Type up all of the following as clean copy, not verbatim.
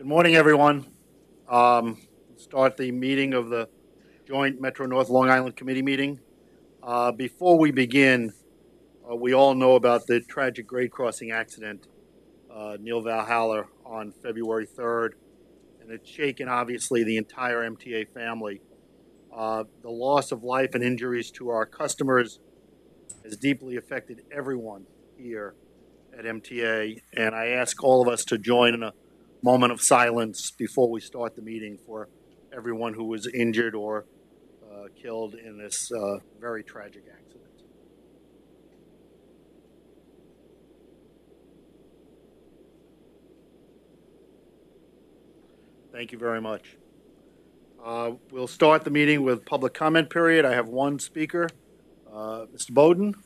Good morning, everyone. Start the meeting of the joint Metro North Long Island Committee meeting. Before we begin, we all know about the tragic grade crossing accident, Neil Valhalla, on February 3rd, and it's shaken, obviously, the entire MTA family. The loss of life and injuries to our customers has deeply affected everyone here at MTA, and I ask all of us to join in a moment of silence before we start the meeting for everyone who was injured or killed in this very tragic accident. Thank you very much. We'll start the meeting with public comment period. I have one speaker, Mr. Bowden.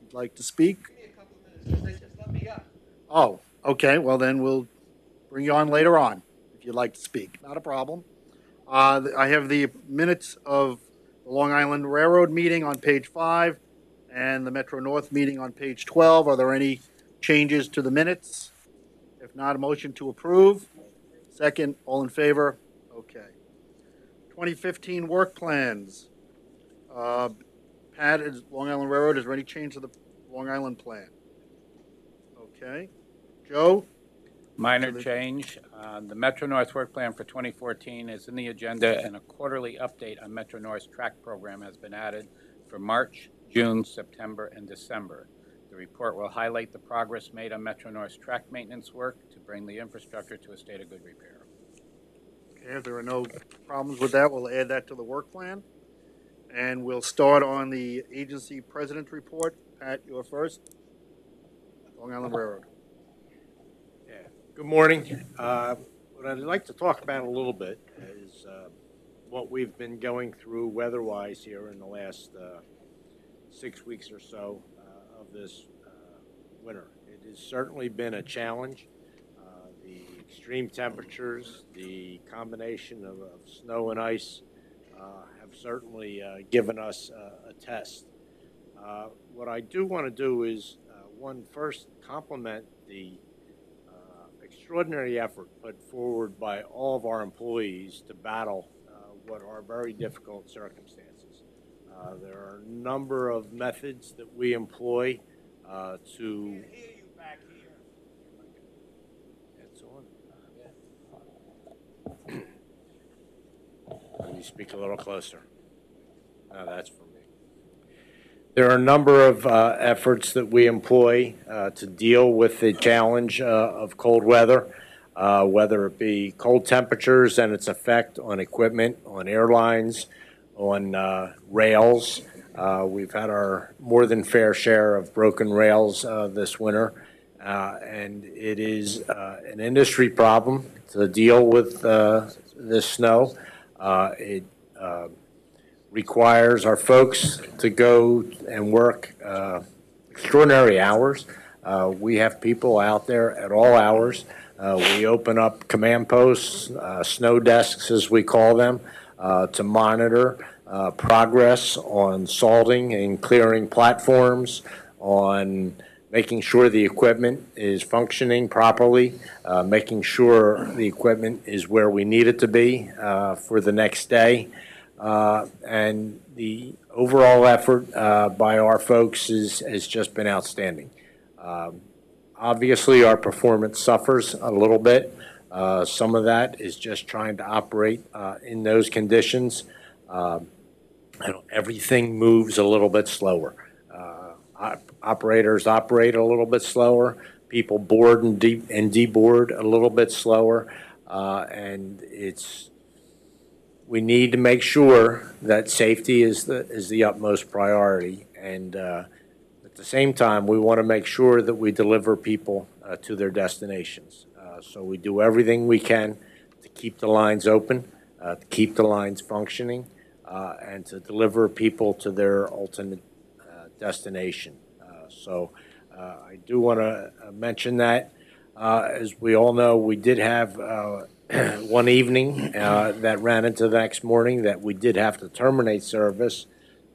Would like to speak? Give me a couple of minutes, because they just let me go. Oh, okay. Well, then we'll bring you on later on if you'd like to speak. Not a problem. I have the minutes of the Long Island Railroad meeting on page 5 and the Metro North meeting on page 12. Are there any changes to the minutes? If not, a motion to approve. Second, all in favor? Okay. 2015 work plans. Pat, Long Island Railroad, is there any change to the Long Island plan? Okay. Joe? Minor change. The Metro North work plan for 2014 is in the agenda, and a quarterly update on Metro North's track program has been added for March, June, September, and December. The report will highlight the progress made on Metro North's track maintenance work to bring the infrastructure to a state of good repair. Okay, if there are no problems with that, we'll add that to the work plan. And we'll start on the agency president's report. Pat, you're first. Long Island Railroad. Good morning. What I'd like to talk about a little bit is what we've been going through weather-wise here in the last 6 weeks or so of this winter. It has certainly been a challenge. The extreme temperatures, the combination of snow and ice have certainly given us a test. What I do want to do is, first compliment the extraordinary effort put forward by all of our employees to battle what are very difficult circumstances. There are a number of methods that we employ to... I can't hear you back here. It's on. Can you speak a little closer? No, that's for me. There are a number of efforts that we employ to deal with the challenge of cold weather, whether it be cold temperatures and its effect on equipment, on airlines, on rails. We've had our more than fair share of broken rails this winter, and it is an industry problem to deal with this snow. It requires our folks to go and work extraordinary hours. We have people out there at all hours. We open up command posts, snow desks as we call them, to monitor progress on salting and clearing platforms, on making sure the equipment is functioning properly, making sure the equipment is where we need it to be for the next day. And the overall effort by our folks has just been outstanding. Obviously, our performance suffers a little bit. Some of that is just trying to operate in those conditions. Everything moves a little bit slower. Operators operate a little bit slower. People board and deboard a little bit slower. And we need to make sure that safety is the utmost priority, and at the same time, we want to make sure that we deliver people to their destinations. So we do everything we can to keep the lines open, to keep the lines functioning, and to deliver people to their ultimate destination. So I do want to mention that. As we all know, we did have one evening that ran into the next morning that we did have to terminate service,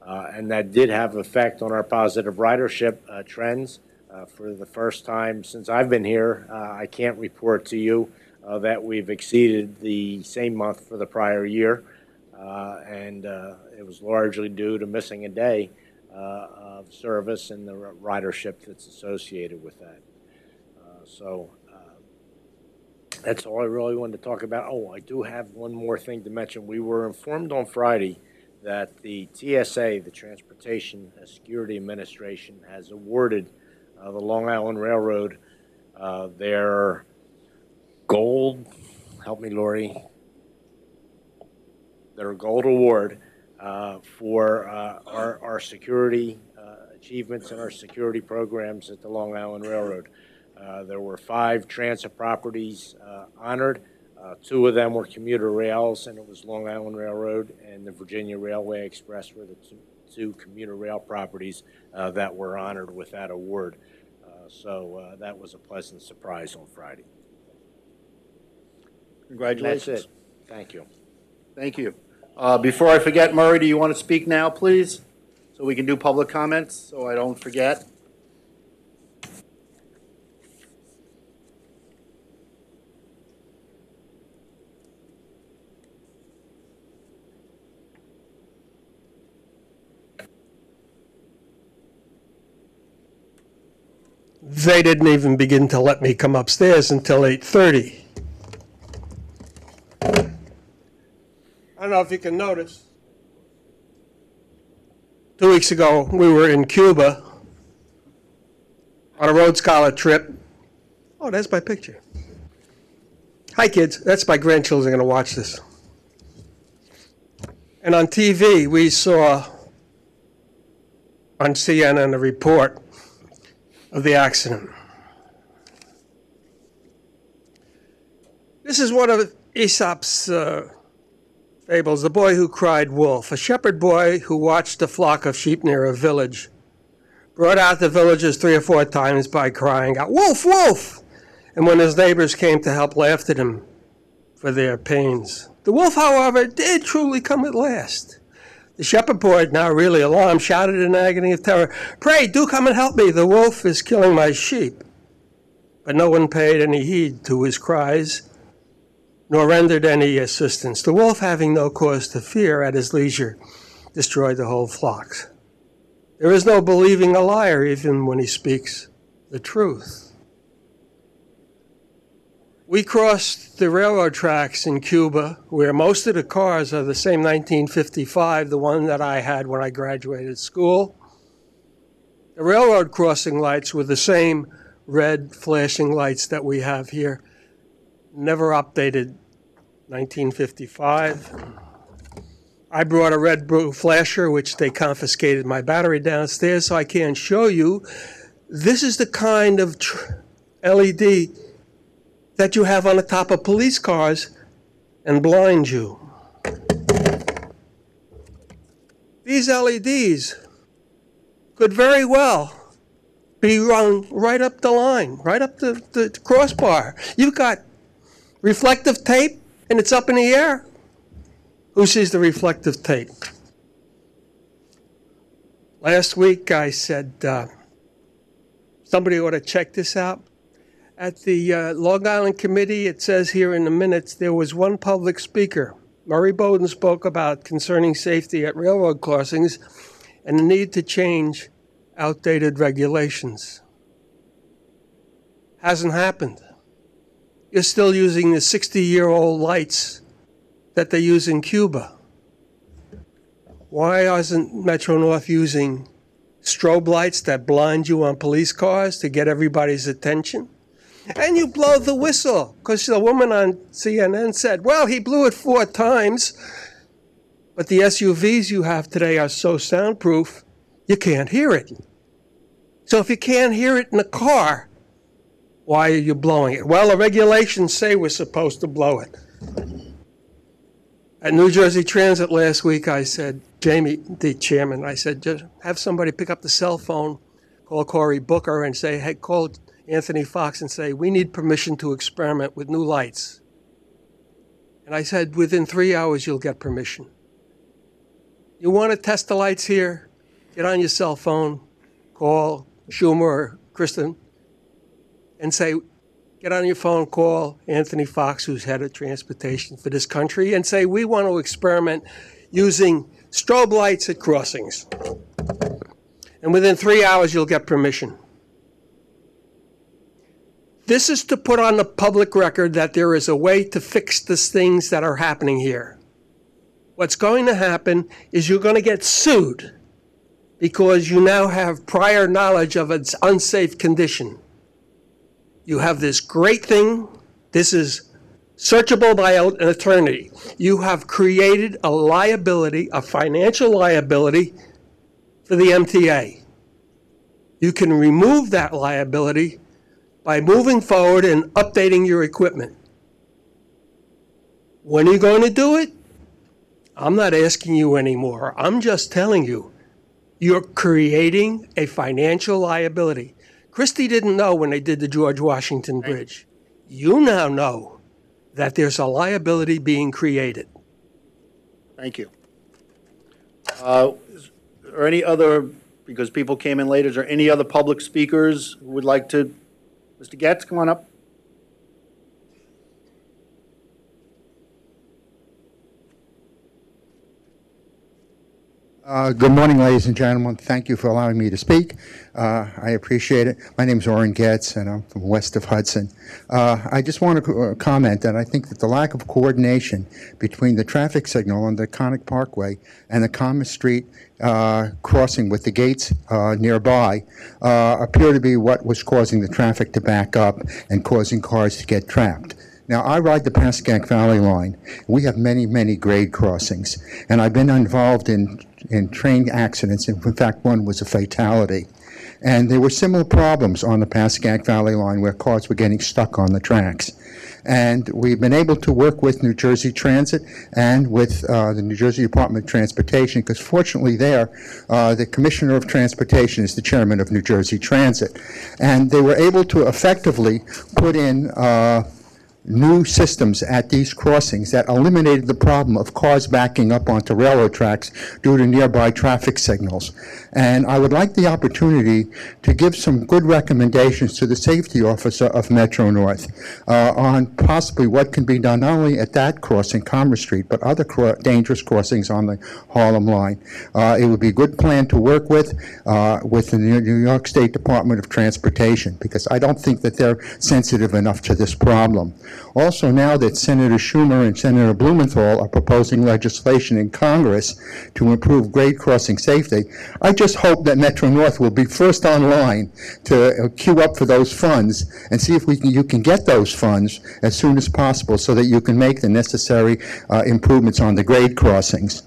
and that did have effect on our positive ridership trends. For the first time since I've been here, I can't report to you that we've exceeded the same month for the prior year, and it was largely due to missing a day of service and the ridership that's associated with that. So that's all I really wanted to talk about. Oh, I do have one more thing to mention. We were informed on Friday that the TSA, the Transportation Security Administration, has awarded the Long Island Railroad their gold, help me, Lori, their gold award for our security achievements and our security programs at the Long Island Railroad. There were 5 transit properties honored. 2 of them were commuter rails, and it was Long Island Railroad and the Virginia Railway Express were the two commuter rail properties that were honored with that award. So that was a pleasant surprise on Friday. Congratulations. That's it. Thank you. Thank you. Before I forget, Murray, do you want to speak now, please? So we can do public comments, so I don't forget. They didn't even begin to let me come upstairs until 8:30. I don't know if you can notice. 2 weeks ago, we were in Cuba on a Rhodes Scholar trip. Oh, that's my picture. Hi, kids. That's my grandchildren going to watch this. And on TV, we saw on CNN a report of the accident. This is one of Aesop's fables, The Boy Who Cried Wolf. A shepherd boy who watched a flock of sheep near a village brought out the villagers 3 or 4 times by crying out, "Wolf, wolf!" And when his neighbors came to help, laughed at him for their pains. The wolf, however, did truly come at last. The shepherd boy, now really alarmed, shouted in agony of terror, "Pray, do come and help me. The wolf is killing my sheep." But no one paid any heed to his cries, nor rendered any assistance. The wolf, having no cause to fear, at his leisure, destroyed the whole flocks. There is no believing a liar, even when he speaks the truth. We crossed the railroad tracks in Cuba, where most of the cars are the same 1955, the one that I had when I graduated school. The railroad crossing lights were the same red flashing lights that we have here, never updated, 1955. I brought a red blue flasher, which they confiscated my battery downstairs, so I can't show you. This is the kind of LED that you have on the top of police cars and blind you. These LEDs could very well be run right up the line, right up the crossbar. You've got reflective tape and it's up in the air. Who sees the reflective tape? Last week I said somebody ought to check this out. At the Long Island Committee, it says here in the minutes, there was one public speaker. Murray Bowden spoke about concerning safety at railroad crossings and the need to change outdated regulations. Hasn't happened. You're still using the 60-year-old lights that they use in Cuba. Why isn't Metro-North using strobe lights that blind you on police cars to get everybody's attention? And you blow the whistle, because the woman on CNN said, well, he blew it 4 times, but the SUVs you have today are so soundproof, you can't hear it. So if you can't hear it in a car, why are you blowing it? Well, the regulations say we're supposed to blow it. At New Jersey Transit last week, I said, Jamie, the chairman, I said, just have somebody pick up the cell phone, call Cory Booker and say, hey, call Anthony Fox and say, we need permission to experiment with new lights. And I said, within 3 hours, you'll get permission. You want to test the lights here? Get on your cell phone, call Schumer or Kristen, and say, get on your phone, call Anthony Fox, who's head of transportation for this country, and say, we want to experiment using strobe lights at crossings. And within 3 hours, you'll get permission. This is to put on the public record that there is a way to fix the things that are happening here. What's going to happen is you're going to get sued because you now have prior knowledge of its unsafe condition. You have this great thing. This is searchable by an attorney. You have created a liability, a financial liability for the MTA. You can remove that liability by moving forward and updating your equipment. When are you going to do it? I'm not asking you anymore. I'm just telling you, you're creating a financial liability. Christie didn't know when they did the George Washington Bridge. You now know that there's a liability being created. Thank you. Is there any other, because people came in late, is there any other public speakers who would like to? Mr. Getz, come on up. Good morning, ladies and gentlemen. Thank you for allowing me to speak. I appreciate it. My name is Orrin Getz, and I'm from west of Hudson. I just want to comment that I think that the lack of coordination between the traffic signal on the Connick Parkway and the Commerce Street crossing with the gates nearby appear to be what was causing the traffic to back up and causing cars to get trapped. Now, I ride the Pascack Valley line. We have many, many grade crossings, and I've been involved in train accidents. In fact, one was a fatality. And there were similar problems on the Pascack Valley line where cars were getting stuck on the tracks. And we've been able to work with New Jersey Transit and with the New Jersey Department of Transportation, because fortunately there, the Commissioner of Transportation is the chairman of New Jersey Transit. And they were able to effectively put in new systems at these crossings that eliminated the problem of cars backing up onto railroad tracks due to nearby traffic signals. And I would like the opportunity to give some good recommendations to the safety officer of Metro North on possibly what can be done not only at that crossing, Commerce Street, but other dangerous crossings on the Harlem line. It would be a good plan to work with the New York State Department of Transportation, because I don't think that they're sensitive enough to this problem. Also, now that Senator Schumer and Senator Blumenthal are proposing legislation in Congress to improve grade crossing safety, I just hope that Metro North will be first online to queue up for those funds and see if you can get those funds as soon as possible so that you can make the necessary improvements on the grade crossings.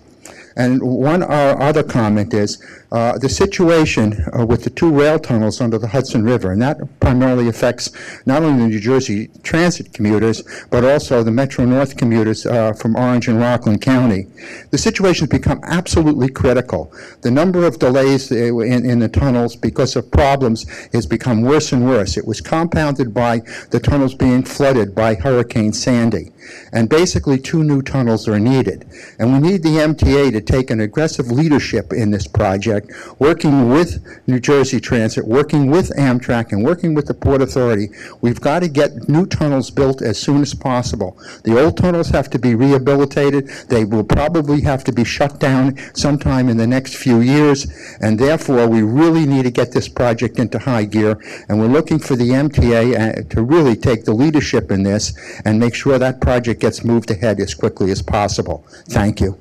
And one other comment is the situation with the two rail tunnels under the Hudson River, and that primarily affects not only the New Jersey Transit commuters, but also the Metro North commuters from Orange and Rockland County. The situation has become absolutely critical. The number of delays in the tunnels because of problems has become worse and worse. It was compounded by the tunnels being flooded by Hurricane Sandy. And basically 2 new tunnels are needed. And we need the MTA to take an aggressive leadership in this project, working with New Jersey Transit, working with Amtrak, and working with the Port Authority. We've got to get new tunnels built as soon as possible. The old tunnels have to be rehabilitated. They will probably have to be shut down sometime in the next few years, and therefore we really need to get this project into high gear, and we're looking for the MTA to really take the leadership in this and make sure that project gets moved ahead as quickly as possible. Thank you.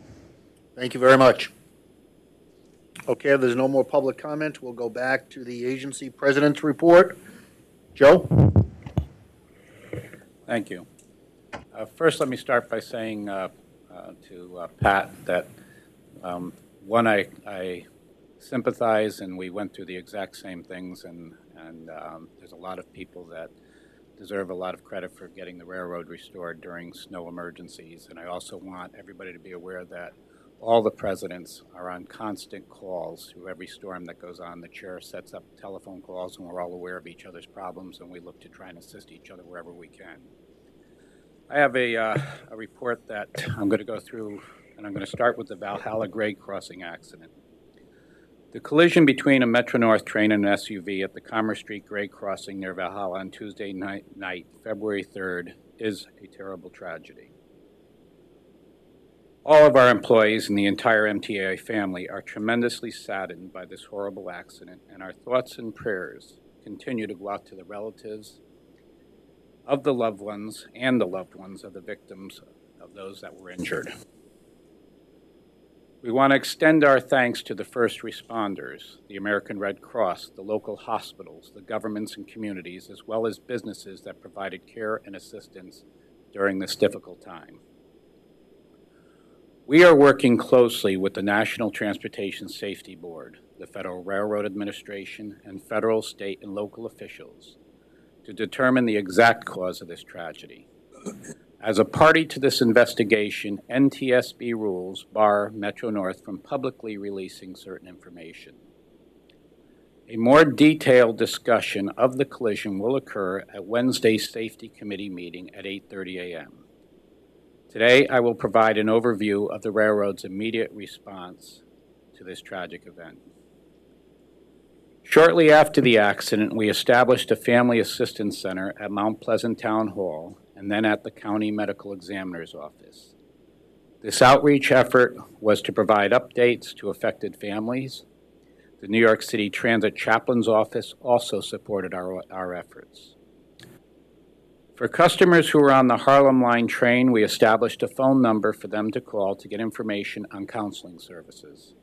Thank you very much. Okay, if there's no more public comment, we'll go back to the agency president's report. Joe? Thank you. First, let me start by saying to Pat that, one, I sympathize, and we went through the exact same things, and there's a lot of people that deserve a lot of credit for getting the railroad restored during snow emergencies. And I also want everybody to be aware that all the presidents are on constant calls through every storm that goes on. The chair sets up telephone calls, and we're all aware of each other's problems, and we look to try and assist each other wherever we can. I have a report that I'm going to go through, and I'm going to start with the Valhalla grade crossing accident. The collision between a Metro-North train and an SUV at the Commerce Street grade crossing near Valhalla on Tuesday night, February 3rd, is a terrible tragedy. All of our employees and the entire MTA family are tremendously saddened by this horrible accident, and our thoughts and prayers continue to go out to the relatives of the loved ones and the loved ones of the victims of those that were injured. We want to extend our thanks to the first responders, the American Red Cross, the local hospitals, the governments and communities, as well as businesses that provided care and assistance during this difficult time. We are working closely with the National Transportation Safety Board, the Federal Railroad Administration, and federal, state, and local officials to determine the exact cause of this tragedy. As a party to this investigation, NTSB rules bar Metro-North from publicly releasing certain information. A more detailed discussion of the collision will occur at Wednesday's Safety Committee meeting at 8:30 a.m. Today, I will provide an overview of the railroad's immediate response to this tragic event. Shortly after the accident, we established a Family Assistance Center at Mount Pleasant Town Hall and then at the County Medical Examiner's Office. This outreach effort was to provide updates to affected families. The New York City Transit Chaplain's Office also supported our efforts. For customers who were on the Harlem Line train, we established a phone number for them to call to get information on counseling services.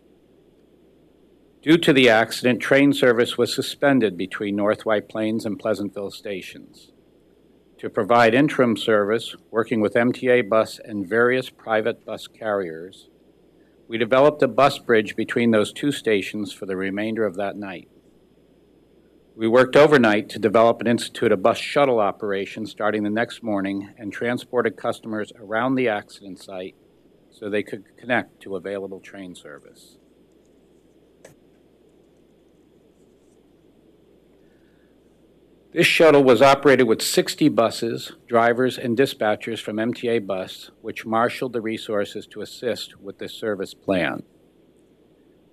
Due to the accident, train service was suspended between North White Plains and Pleasantville stations. To provide interim service, working with MTA Bus and various private bus carriers, we developed a bus bridge between those two stations for the remainder of that night. We worked overnight to develop and institute a bus shuttle operation starting the next morning and transported customers around the accident site so they could connect to available train service. This shuttle was operated with 60 buses, drivers, and dispatchers from MTA Bus, which marshaled the resources to assist with this service plan.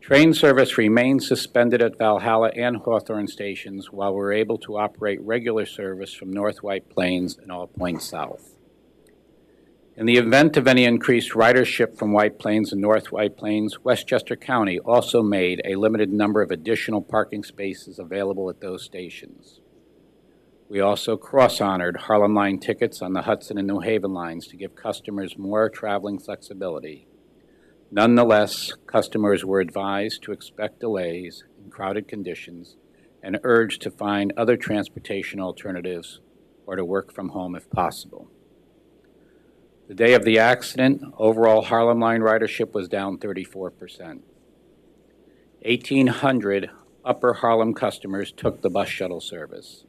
Train service remained suspended at Valhalla and Hawthorne stations while we were able to operate regular service from North White Plains and all points south. In the event of any increased ridership from White Plains and North White Plains, Westchester County also made a limited number of additional parking spaces available at those stations. We also cross-honored Harlem Line tickets on the Hudson and New Haven lines to give customers more traveling flexibility. Nonetheless, customers were advised to expect delays in crowded conditions and urged to find other transportation alternatives or to work from home if possible. The day of the accident, overall Harlem Line ridership was down 34%. 1,800 Upper Harlem customers took the bus shuttle service.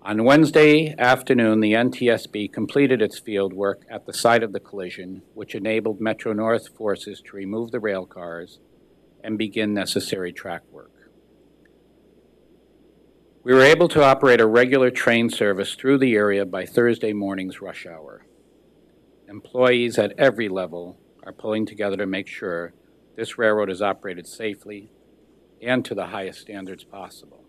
On Wednesday afternoon, the NTSB completed its field work at the site of the collision, which enabled Metro-North forces to remove the rail cars and begin necessary track work. We were able to operate a regular train service through the area by Thursday morning's rush hour. Employees at every level are pulling together to make sure this railroad is operated safely and to the highest standards possible.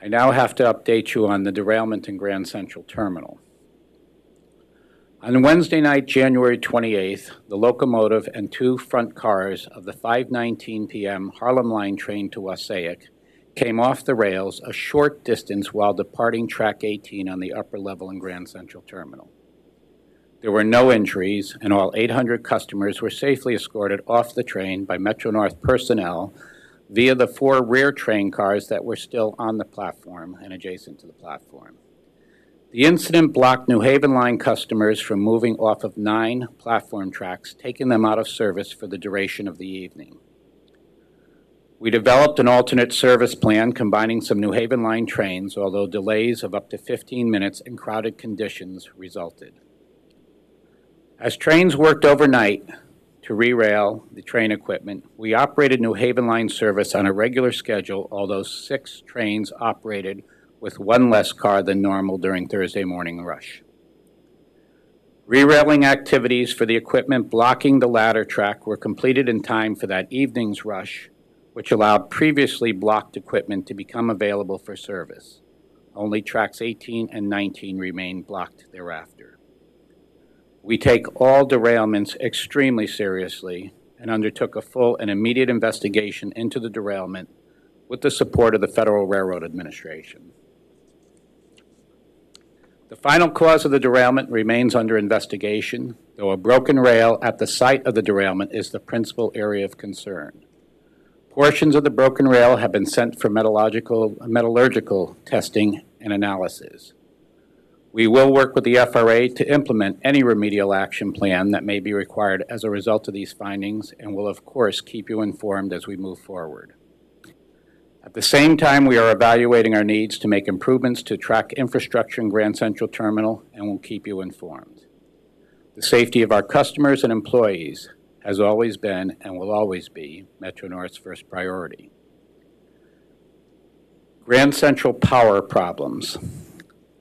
I now have to update you on the derailment in Grand Central Terminal. On Wednesday night, January 28th, the locomotive and two front cars of the 5:19 p.m. Harlem Line train to Wassaic came off the rails a short distance while departing track 18 on the upper level in Grand Central Terminal. There were no injuries, and all 800 customers were safely escorted off the train by Metro-North personnel via the four rear train cars that were still on the platform and adjacent to the platform. The incident blocked New Haven Line customers from moving off of 9 platform tracks, taking them out of service for the duration of the evening. We developed an alternate service plan combining some New Haven Line trains, although delays of up to 15 minutes in crowded conditions resulted. As trains worked overnight to re-rail the train equipment, we operated New Haven Line service on a regular schedule, although 6 trains operated with 1 less car than normal during Thursday morning rush. Re-railing activities for the equipment blocking the ladder track were completed in time for that evening's rush, which allowed previously blocked equipment to become available for service. Only tracks 18 and 19 remained blocked thereafter. We take all derailments extremely seriously and undertook a full and immediate investigation into the derailment with the support of the Federal Railroad Administration. The final cause of the derailment remains under investigation, though a broken rail at the site of the derailment is the principal area of concern. Portions of the broken rail have been sent for metallurgical testing and analysis. We will work with the FRA to implement any remedial action plan that may be required as a result of these findings, and will of course keep you informed as we move forward. At the same time, we are evaluating our needs to make improvements to track infrastructure in Grand Central Terminal, and will keep you informed. The safety of our customers and employees has always been and will always be Metro North's first priority. Grand Central power problems.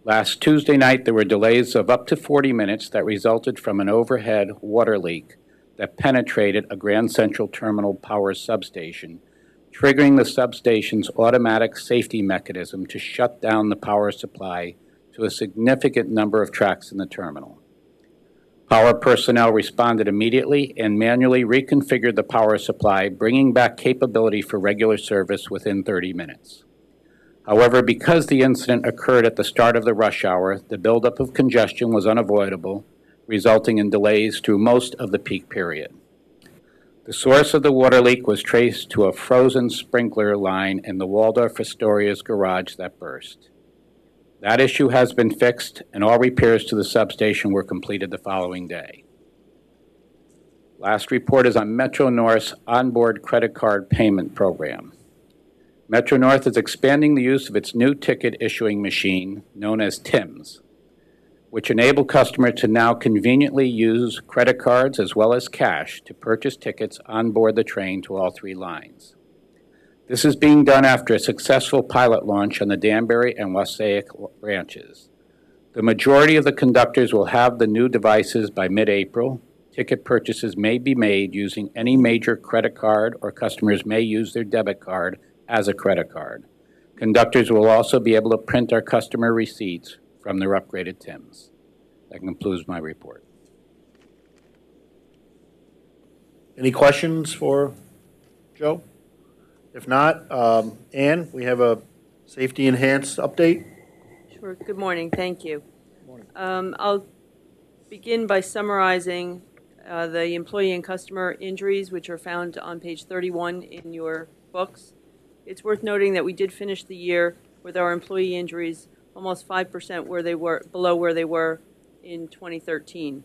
Last Tuesday night, there were delays of up to 40 minutes that resulted from an overhead water leak that penetrated a Grand Central Terminal power substation, triggering the substation's automatic safety mechanism to shut down the power supply to a significant number of tracks in the terminal. Power personnel responded immediately and manually reconfigured the power supply, bringing back capability for regular service within 30 minutes. However, because the incident occurred at the start of the rush hour, the buildup of congestion was unavoidable, resulting in delays through most of the peak period. The source of the water leak was traced to a frozen sprinkler line in the Waldorf Astoria's garage that burst. That issue has been fixed, and all repairs to the substation were completed the following day. Last report is on Metro North's onboard credit card payment program. Metro North is expanding the use of its new ticket issuing machine, known as TIMS, which enable customers to now conveniently use credit cards as well as cash to purchase tickets on board the train to all three lines. This is being done after a successful pilot launch on the Danbury and Wassaic branches. The majority of the conductors will have the new devices by mid-April. Ticket purchases may be made using any major credit card, or customers may use their debit card as a credit card. Conductors will also be able to print our customer receipts from their upgraded TIMS. That concludes my report. Any questions for Joe? If not, Ann, we have a safety enhanced update. Sure. Good morning. Thank you. I'll begin by summarizing the employee and customer injuries, which are found on page 31 in your books. It's worth noting that we did finish the year with our employee injuries almost 5% where they were below where they were in 2013,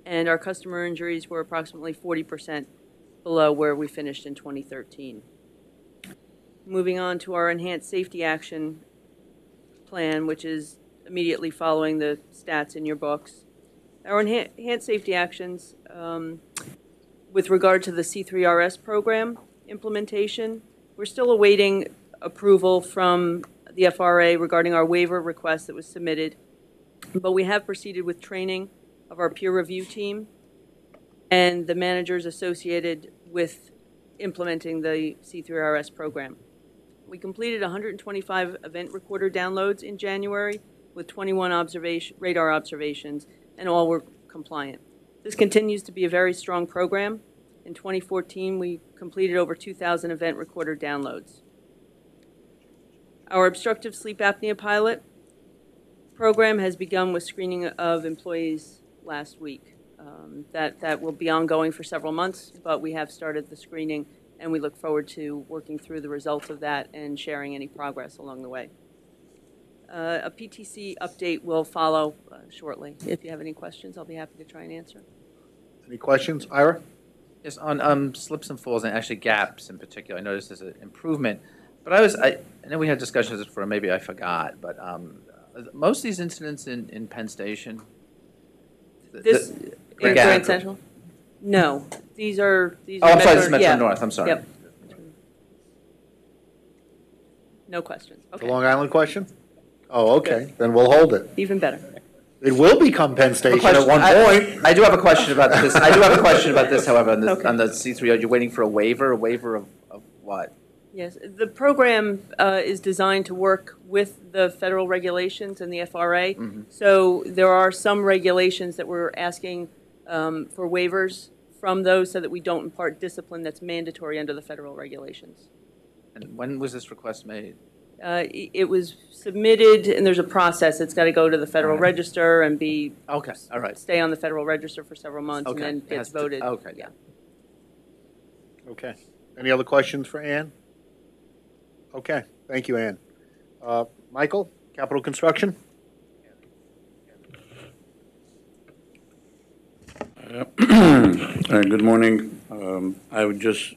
and our customer injuries were approximately 40% below where we finished in 2013. Moving on to our enhanced safety action plan, which is immediately following the stats in your books. Our enhanced safety actions with regard to the C3RS program implementation, we're still awaiting approval from the FRA regarding our waiver request that was submitted, but we have proceeded with training of our peer review team and the managers associated with implementing the C3RS program. We completed 125 event recorder downloads in January with 21 radar observations, and all were compliant. This continues to be a very strong program. In 2014, we completed over 2,000 event recorder downloads. Our obstructive sleep apnea pilot program has begun with screening of employees last week. That will be ongoing for several months, but we have started the screening, and we look forward to working through the results of that and sharing any progress along the way. A PTC update will follow shortly. If you have any questions, I'll be happy to try and answer. Any questions? Ira? Yes, on slips and falls, and actually gaps in particular, I noticed there's an improvement. But I know we had discussions before, maybe I forgot, but most of these incidents in Penn Station? In Grand Central? No. These are I'm sorry, this is Metro North, I'm sorry. Yep. No questions. Okay. The Long Island question? Oh, okay. Then we'll hold it. Even better. It will become Penn Station at one point. I do have a question about this. I do have a question about this, however, on Okay. the C3. You're waiting for a waiver of what? Yes, the program is designed to work with the federal regulations and the FRA. So there are some regulations that we're asking for waivers from those so that we don't impart discipline that's mandatory under the federal regulations. And when was this request made? It was submitted, and there's a process. It's got to go to the Federal Register and be Okay, all right. stay on the Federal Register for several months, Okay. and It then has gets to- voted. okay. Yeah. Okay. Any other questions for Ann? Okay, thank you, Ann. Michael, Capital Construction? Good morning. I would just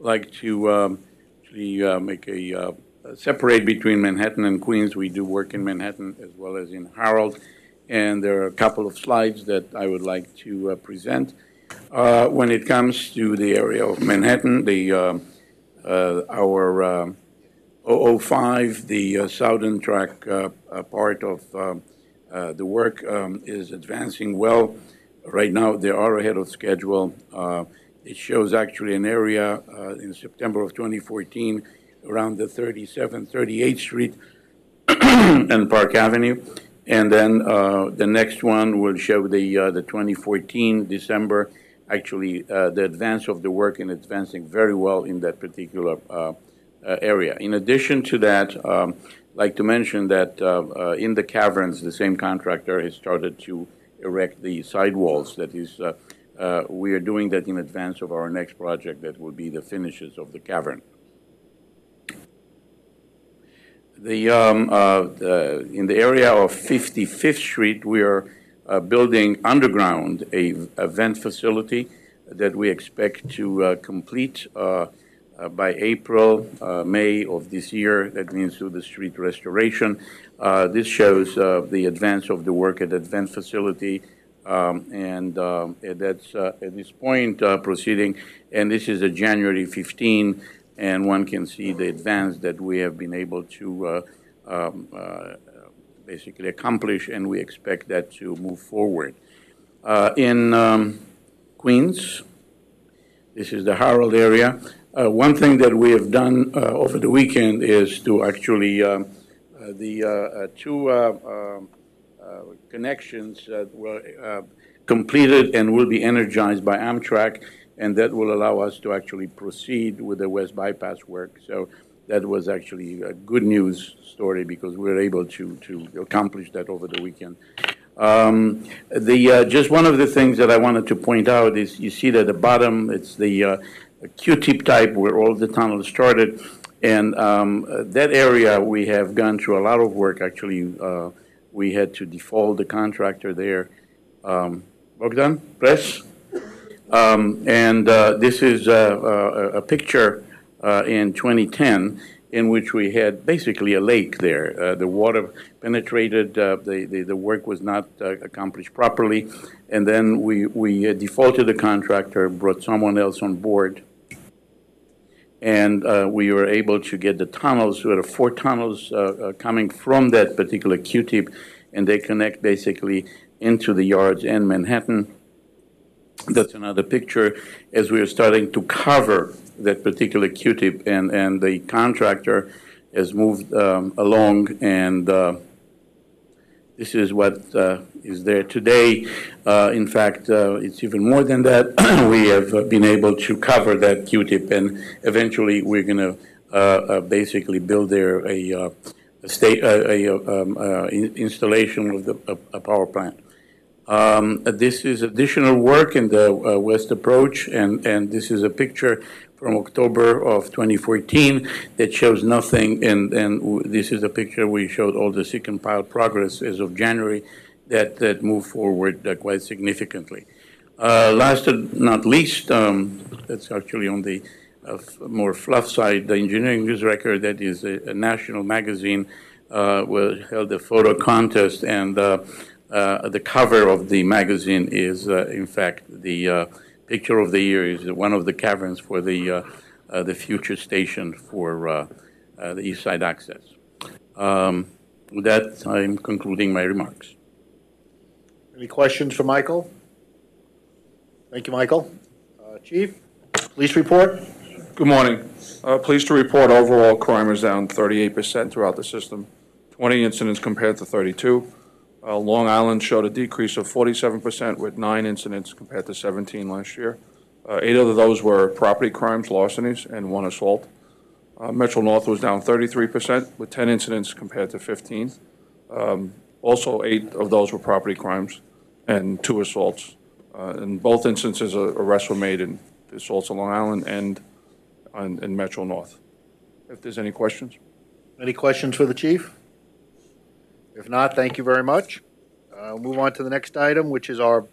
like to actually make a separate between Manhattan and Queens. We do work in Manhattan as well as in Harold, and there are a couple of slides that I would like to present. When it comes to the area of Manhattan, our 005, the southern track part of the work is advancing well. Right now, they are ahead of schedule. It shows actually an area in September of 2014 around the 37th, 38th Street and Park Avenue. And then the next one will show the 2014 December. Actually, the advance of the work and advancing very well in that particular area. In addition to that, I'd like to mention that in the caverns, the same contractor has started to erect the sidewalls. That is, we are doing that in advance of our next project that will be the finishes of the cavern. In the area of 55th Street, we are building underground a vent facility that we expect to complete by April, May of this year. That means through the street restoration. This shows the advance of the work at that vent facility, and that's at this point proceeding. And this is a January 15, and one can see the advance that we have been able to basically accomplish, and we expect that to move forward. In Queens, this is the Harold area. One thing that we have done over the weekend is to actually the two connections were completed and will be energized by Amtrak, and that will allow us to actually proceed with the West Bypass work. So that was actually a good news story because we were able to accomplish that over the weekend. Just one of the things that I wanted to point out is you see that at the bottom, it's the Q-tip type where all the tunnels started. And that area, we have gone through a lot of work. Actually, we had to default the contractor there. Bogdan, press. This is a picture in 2010 in which we had basically a lake there. The water penetrated, the work was not accomplished properly, and then we defaulted the contractor, brought someone else on board, and we were able to get the tunnels. We had 4 tunnels coming from that particular Q-tip, and they connect basically into the yards in Manhattan. That's another picture as we are starting to cover that particular Q-tip, and the contractor has moved along, and this is what is there today. In fact, it's even more than that. We have been able to cover that Q-tip, and eventually we're going to basically build there a installation of a power plant. This is additional work in the west approach, and this is a picture from October of 2014 that shows nothing, and this is a picture we showed all the sick and pile progress as of January that moved forward quite significantly. Last but not least, that's actually on the more fluff side, the Engineering News Record, that is a national magazine, held a photo contest, and the cover of the magazine is, in fact, the picture of the year is one of the caverns for the future station for the East Side Access. With that, I'm concluding my remarks. Any questions for Michael? Thank you, Michael. Chief, police report? Good morning. Pleased to report overall crime is down 38% throughout the system, 20 incidents compared to 32. Long Island showed a decrease of 47% with 9 incidents compared to 17 last year. 8 of those were property crimes, larcenies, and 1 assault. Metro North was down 33% with 10 incidents compared to 15. Also, 8 of those were property crimes and 2 assaults. In both instances, arrests were made in the assaults on Long Island and in Metro North. If there's any questions. Any questions for the chief? If not, thank you very much. We'll move on to the next item, which is our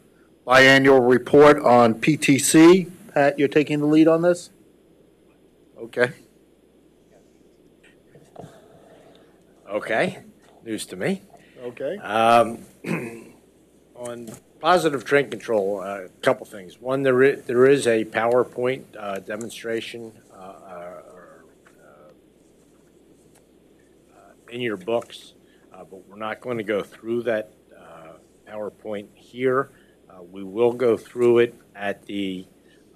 biannual report on PTC. Pat, you're taking the lead on this? Okay. Okay, news to me. Okay. On positive train control, a couple things. One, there is a PowerPoint demonstration in your books, but we're not going to go through that PowerPoint here. We will go through it at the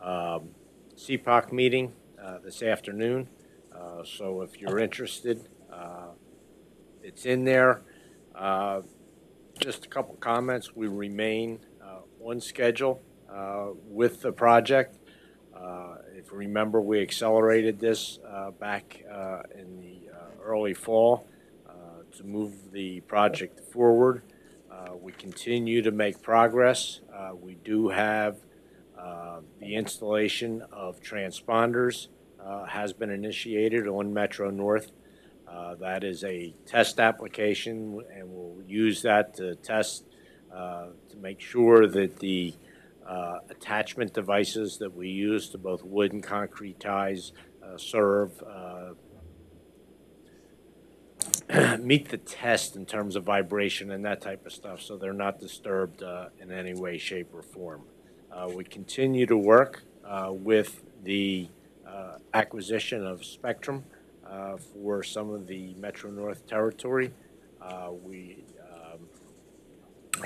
CPOC meeting this afternoon. So if you're interested, it's in there. Just a couple comments. We remain on schedule with the project. If you remember, we accelerated this back in the early fall to move the project forward. We continue to make progress. We do have the installation of transponders has been initiated on Metro North. That is a test application, and we'll use that to test to make sure that the attachment devices that we use to both wood and concrete ties serve meet the test in terms of vibration and that type of stuff, so they're not disturbed in any way, shape, or form. We continue to work with the acquisition of spectrum for some of the Metro North territory. We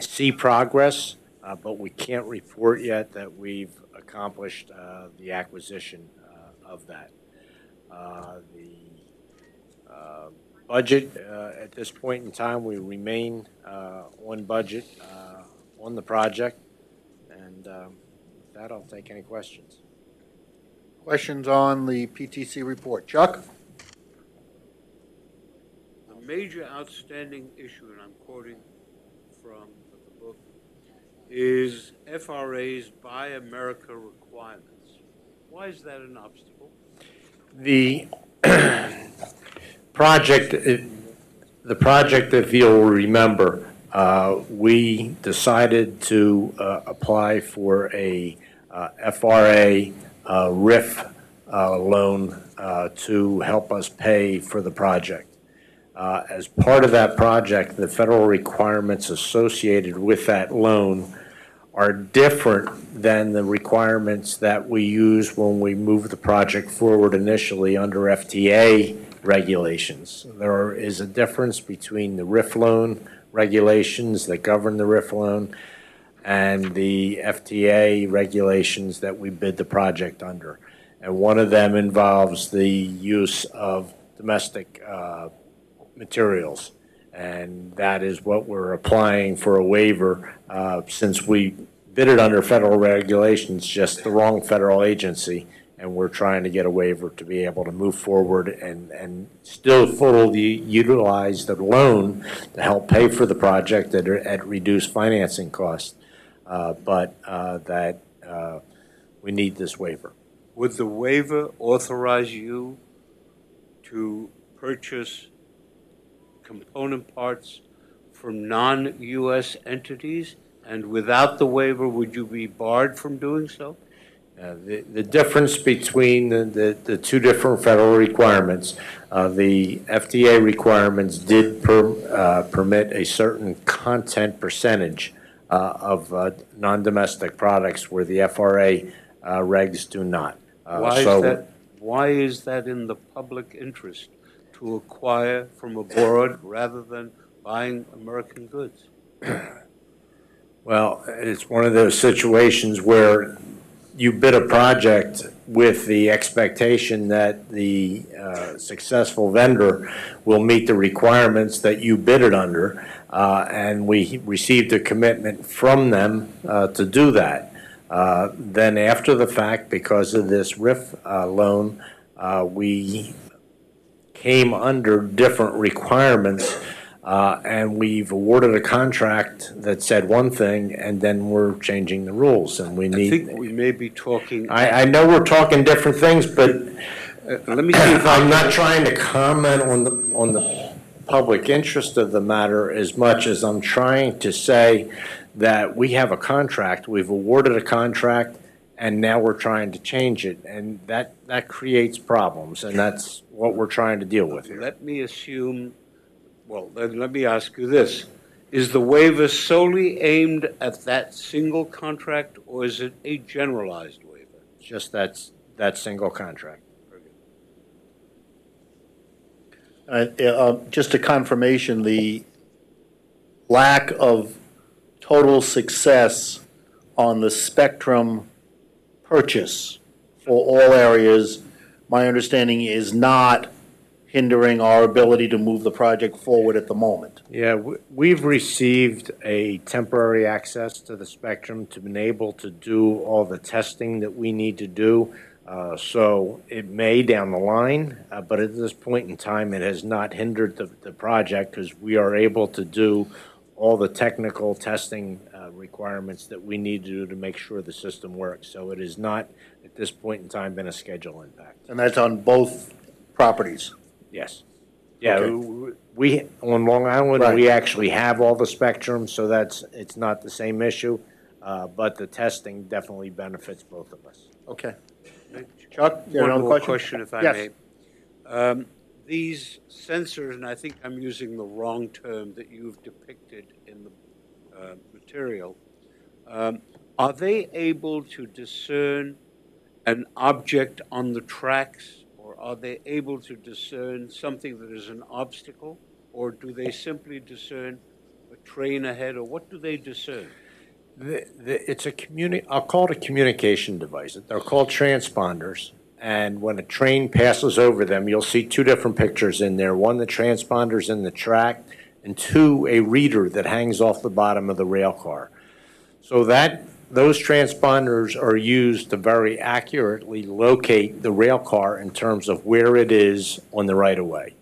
see progress, but we can't report yet that we've accomplished the acquisition of that. The budget, at this point in time, we remain on budget on the project, and with that, I'll take any questions. Questions on the PTC report? Chuck? The major outstanding issue, and I'm quoting from the book, is FRA's Buy America requirements. Why is that an obstacle? The project, if you'll remember, we decided to apply for a FRA RIF loan to help us pay for the project. As part of that project, the federal requirements associated with that loan are different than the requirements that we use when we move the project forward initially under FTA regulations. There is a difference between the RIF loan regulations that govern the RIF loan and the FTA regulations that we bid the project under. And one of them involves the use of domestic materials. And that is what we're applying for a waiver since we bid it under federal regulations, just the wrong federal agency. And we're trying to get a waiver to be able to move forward and still fully utilize the loan to help pay for the project at reduced financing costs. But we need this waiver. Would the waiver authorize you to purchase component parts from non-U.S. entities? And without the waiver, would you be barred from doing so? The difference between the two different federal requirements, the FTA requirements did permit a certain content percentage of non-domestic products where the FRA regs do not. Why is that in the public interest to acquire from abroad rather than buying American goods? Well, it's one of those situations where you bid a project with the expectation that the successful vendor will meet the requirements that you bid it under, and we received a commitment from them to do that. Then after the fact, because of this RIF loan, we came under different requirements, and we've awarded a contract that said one thing, and then we're changing the rules, and we I need. think we may be talking. I know we're talking different things, but Let me see if I'm not trying to comment on the public interest of the matter as much as I'm trying to say that we have a contract, we've awarded a contract, and now we're trying to change it, and that creates problems, and that's what we're trying to deal with here. Let me assume, well, then let me ask you this. Is the waiver solely aimed at that single contract, or is it a generalized waiver? Just that single contract. Just a confirmation, the lack of total success on the spectrum purchase for all areas, my understanding is not hindering our ability to move the project forward at the moment. Yeah, we've received a temporary access to the spectrum to be able to do all the testing that we need to do. So it may down the line, but at this point in time, it has not hindered the project because we are able to do all the technical testing requirements that we need to do to make sure the system works. So it has not, at this point in time, been a schedule impact. And that's on both properties? Yes. Yeah, Okay. we, on Long Island, Right. we actually have all the spectrum, so it's not the same issue, but the testing definitely benefits both of us. Okay. Chuck, you have One another more question? question, if I Yes. may. These sensors, and I think I'm using the wrong term that you've depicted in the material, are they able to discern an object on the tracks, or are they able to discern something that is an obstacle, or do they simply discern a train ahead, or what do they discern? It's I'll call it a communication device. They're called transponders. And when a train passes over them, you'll see two different pictures in there. One, the transponders in the track, and two, a reader that hangs off the bottom of the rail car. So those transponders are used to very accurately locate the rail car in terms of where it is on the right-of-way.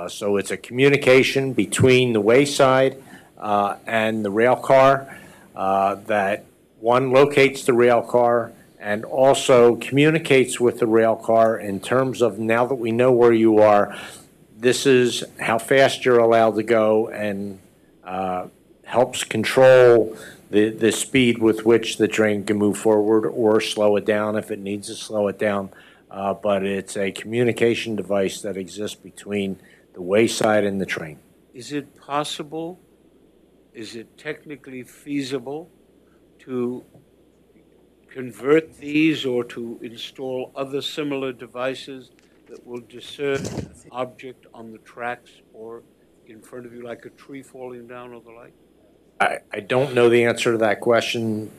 So it's a communication between the wayside and the rail car that one locates the rail car and also communicates with the rail car in terms of, now that we know where you are, this is how fast you're allowed to go, and helps control the speed with which the train can move forward or slow it down if it needs to slow it down. But it's a communication device that exists between the wayside and the train. Is it possible, is it technically feasible to convert these or to install other similar devices that will discern an object on the tracks or in front of you, like a tree falling down or the like? I don't know the answer to that question.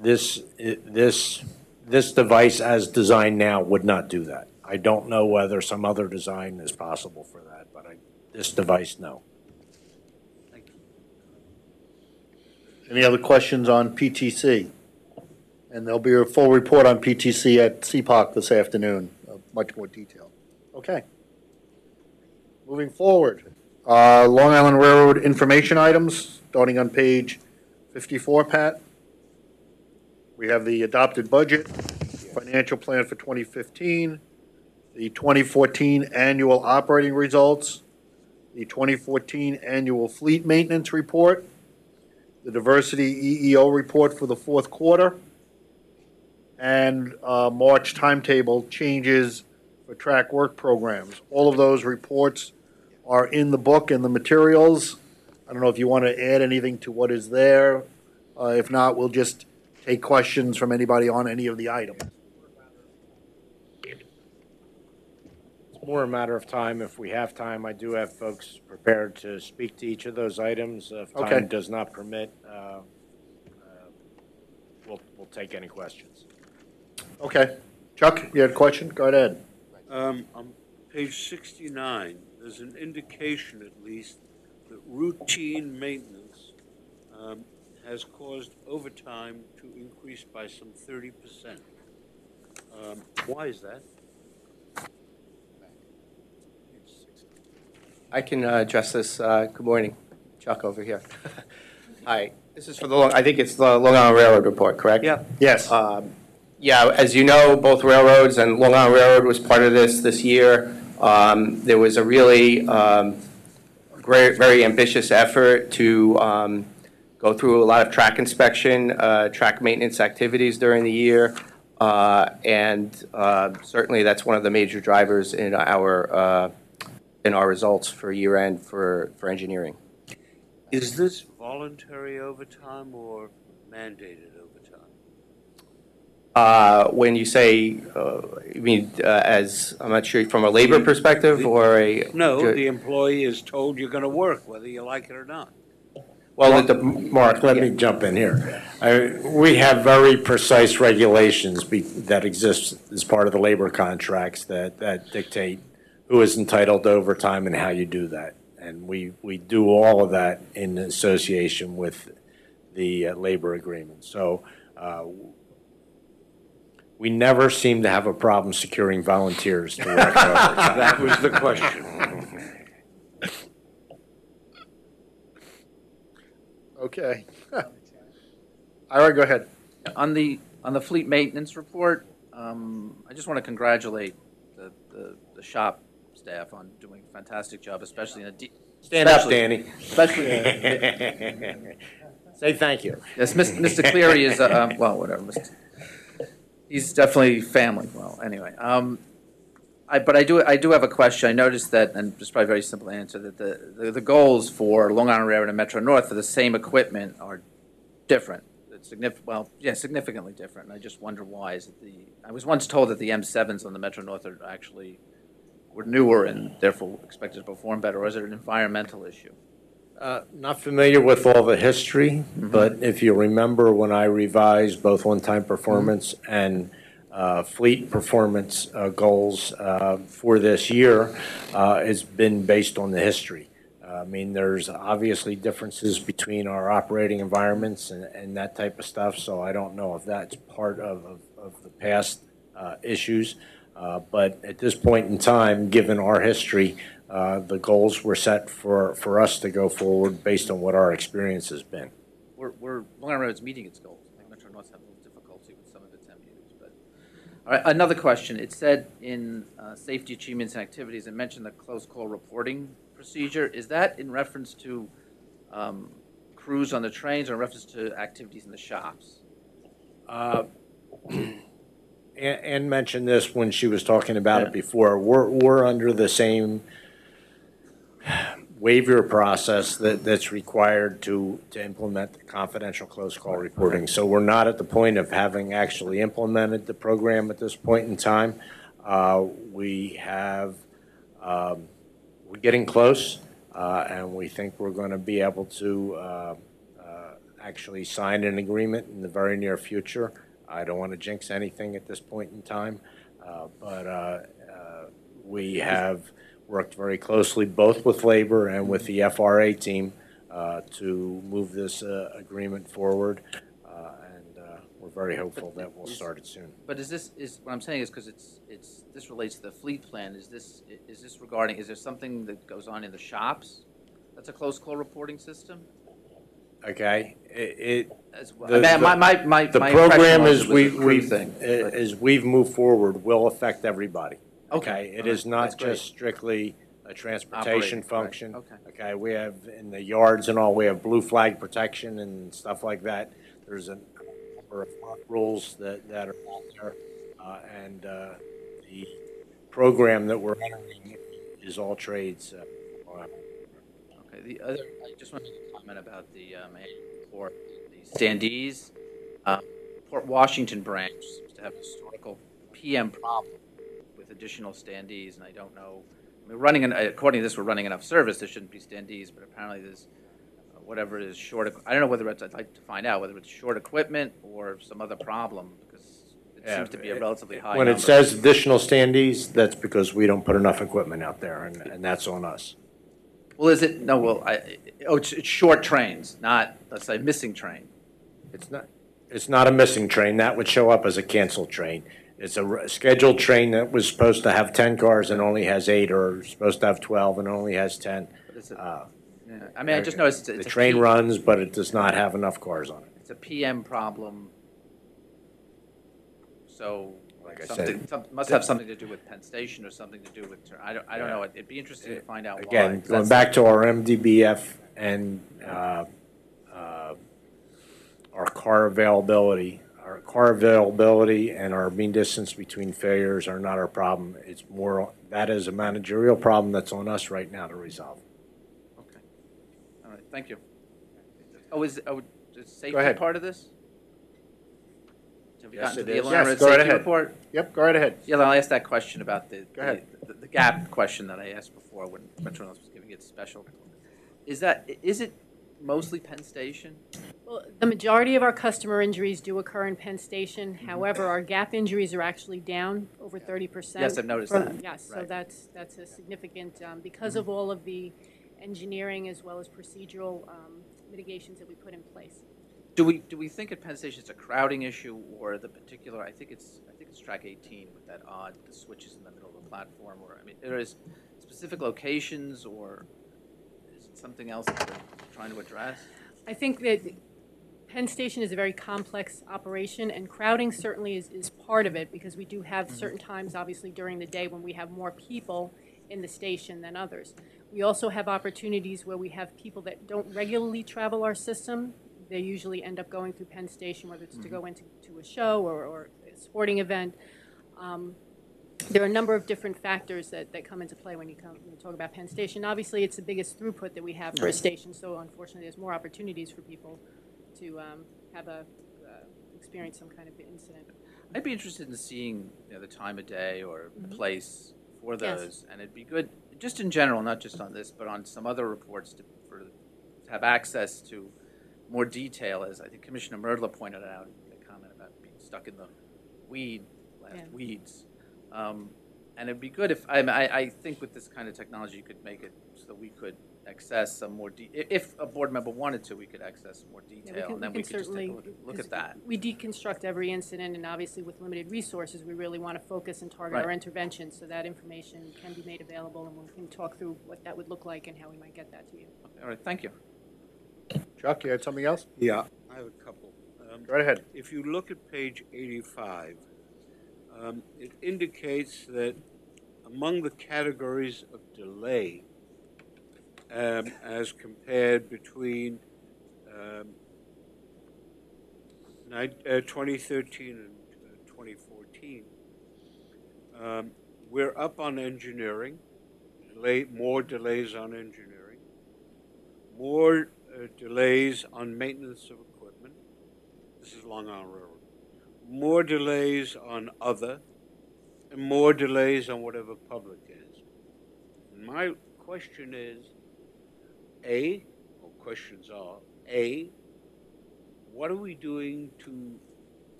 This device as designed now would not do that. I don't know whether some other design is possible for that, but this device, no. Thank you. Any other questions on PTC? And there'll be a full report on PTC at CPOC this afternoon, much more detail. Okay. Moving forward, Long Island Railroad information items, starting on page 54, Pat. We have the adopted budget, financial plan for 2015, the 2014 annual operating results, the 2014 annual fleet maintenance report, the diversity EEO report for the fourth quarter, and March timetable changes for track work programs. All of those reports are in the book and the materials. I don't know if you want to add anything to what is there. If not, we'll just take questions from anybody on any of the items. It's more a matter of time. If we have time, I do have folks prepared to speak to each of those items. If Okay. time does not permit, we'll take any questions. Okay. Chuck, you had a question? Go ahead. On page 69, there's an indication at least that routine maintenance has caused overtime to increase by some 30%. Why is that? I can address this. Good morning, Chuck over here. Hi, this is for I think it's the Long Island Railroad report, correct? Yeah. Yes. Yeah, as you know, both railroads and Long Island Railroad was part of this year. There was a really very ambitious effort to go through a lot of track inspection, track maintenance activities during the year. And certainly that's one of the major drivers in our results for year end for engineering. Is this voluntary overtime or mandated overtime? When you say, you mean as, I'm not sure, from a labor perspective or a? No, the employee is told you're going to work, whether you like it or not. Well, Mark, let me jump in here. We have very precise regulations that exist as part of the labor contracts that dictate who is entitled to overtime and how you do that. And we do all of that in association with the labor agreement. So we never seem to have a problem securing volunteers to work overtime. That was the question. Okay. Ira, go ahead. On the fleet maintenance report, I just want to congratulate the shop staff on doing a fantastic job, especially in a Stand up, Danny. Especially Say thank you. yes, Mr. Cleary is well, whatever. He's definitely family. Well, anyway, but I do have a question. I noticed that, and it's probably a very simple answer, that the goals for Long Island Railroad and Metro North for the same equipment are different. It's significantly different. And I just wonder why. I was once told that the M7s on the Metro North were newer and therefore expected to perform better, or is it an environmental issue? Not familiar with all the history, but if you remember when I revised both one-time performance and fleet performance goals for this year, it's been based on the history. I mean, there's obviously differences between our operating environments and that type of stuff, so I don't know if that's part of the past issues. But at this point in time, given our history, the goals were set for us to go forward based on what our experience has been. Long Island Railroad's meeting its goals. I think Metro North's having a little difficulty with some of its MUs. But all right, another question. It said in safety achievements and activities, it mentioned the close call reporting procedure. Is that in reference to crews on the trains or in reference to activities in the shops? Ann mentioned this when she was talking about it before. We're under the same waiver process that's required to implement the confidential close call reporting. So we're not at the point of having actually implemented the program at this point in time. We're getting close, and we think we're going to be able to actually sign an agreement in the very near future. I don't want to jinx anything at this point in time, but we have worked very closely both with labor and with the FRA team to move this agreement forward, and we're very hopeful that we'll start it soon. But what I'm saying is because this relates to the fleet plan. Is this regarding? Is there something that goes on in the shops that's a close call reporting system? Okay, the program as we've moved forward will affect everybody. Okay, it is not just strictly a transportation function. Right. Okay, we have in the yards and all, we have blue flag protection and stuff like that. There's a number of rules that are out there, and the program that we're entering is all trades. Okay, I just wanted to comment about the Port, the standees. Port Washington branch seems to have a historical PM problem with additional standees, and I don't know. I mean, according to this, we're running enough service. There shouldn't be standees, but apparently there's whatever it is, I don't know whether it's, I'd like to find out whether it's short equipment or some other problem, because it seems to be a relatively high When number. it says additional standees, that's because we don't put enough equipment out there, and that's on us. Well, is it, no, well, it's short trains, not, let's say, missing train. It's not a missing train. That would show up as a canceled train. It's a scheduled train that was supposed to have 10 cars and only has 8, or supposed to have 12 and only has 10. But is it, yeah. I mean, I just noticed it's the train runs, but it does not have enough cars on it. It's a PM problem. So, Like I must have something to do with Penn Station or something to do with, I don't know. It'd be interesting to find out why. Again, going back to our MDBF and our car availability. Our car availability and our mean distance between failures are not our problem. It's more, that is a managerial problem that's on us right now to resolve. Okay. All right, thank you. Is safety Go ahead. part of this? Have you Yes, gotten to it the is. elaborate Yes, go right safety ahead. report? Yep, go right ahead. Yeah, I'll ask that question about the gap question that I asked before when Metro North was giving its special. Is it mostly Penn Station? Well, the majority of our customer injuries do occur in Penn Station. However, our gap injuries are actually down over 30%. Yes, I've noticed that. Yes, so Right. that's a significant, because of all of the engineering as well as procedural mitigations that we put in place. Do we think at Penn Station it's a crowding issue, or the particular? I think it's track 18 with that the switches in the middle of the platform. Or I mean, there is specific locations, or is it something else that we're trying to address? I think that Penn Station is a very complex operation, and crowding certainly is part of it, because we do have certain times, obviously, during the day when we have more people in the station than others. We also have opportunities where we have people that don't regularly travel our system. They usually end up going through Penn Station, whether it's to go into a show or a sporting event. There are a number of different factors that come into play when you talk about Penn Station. Obviously, it's the biggest throughput that we have for a station, so unfortunately, there's more opportunities for people to experience some kind of incident. I'd be interested in seeing the time of day or the place for those, and it'd be good, just in general, not just on this, but on some other reports to have access to more detail, as I think Commissioner Merdla pointed out in a comment about being stuck in the weeds. And it'd be good if, I think with this kind of technology, you could make it so that we could access some more, if a board member wanted to, we could access some more detail, and then we could just take a look at that. We deconstruct every incident, and obviously with limited resources, we really want to focus and target our interventions, so that information can be made available, and we can talk through what that would look like and how we might get that to you. Okay, all right, thank you. Chuck, you had something else? Yeah, I have a couple. Right ahead. If you look at page 85, it indicates that among the categories of delay, as compared between 2013 and 2014, we're up on engineering, more delays on engineering, more delays on maintenance of equipment. This is Long Island Railroad. More delays on other, and more delays on whatever public is. And my question is, questions are, what are we doing to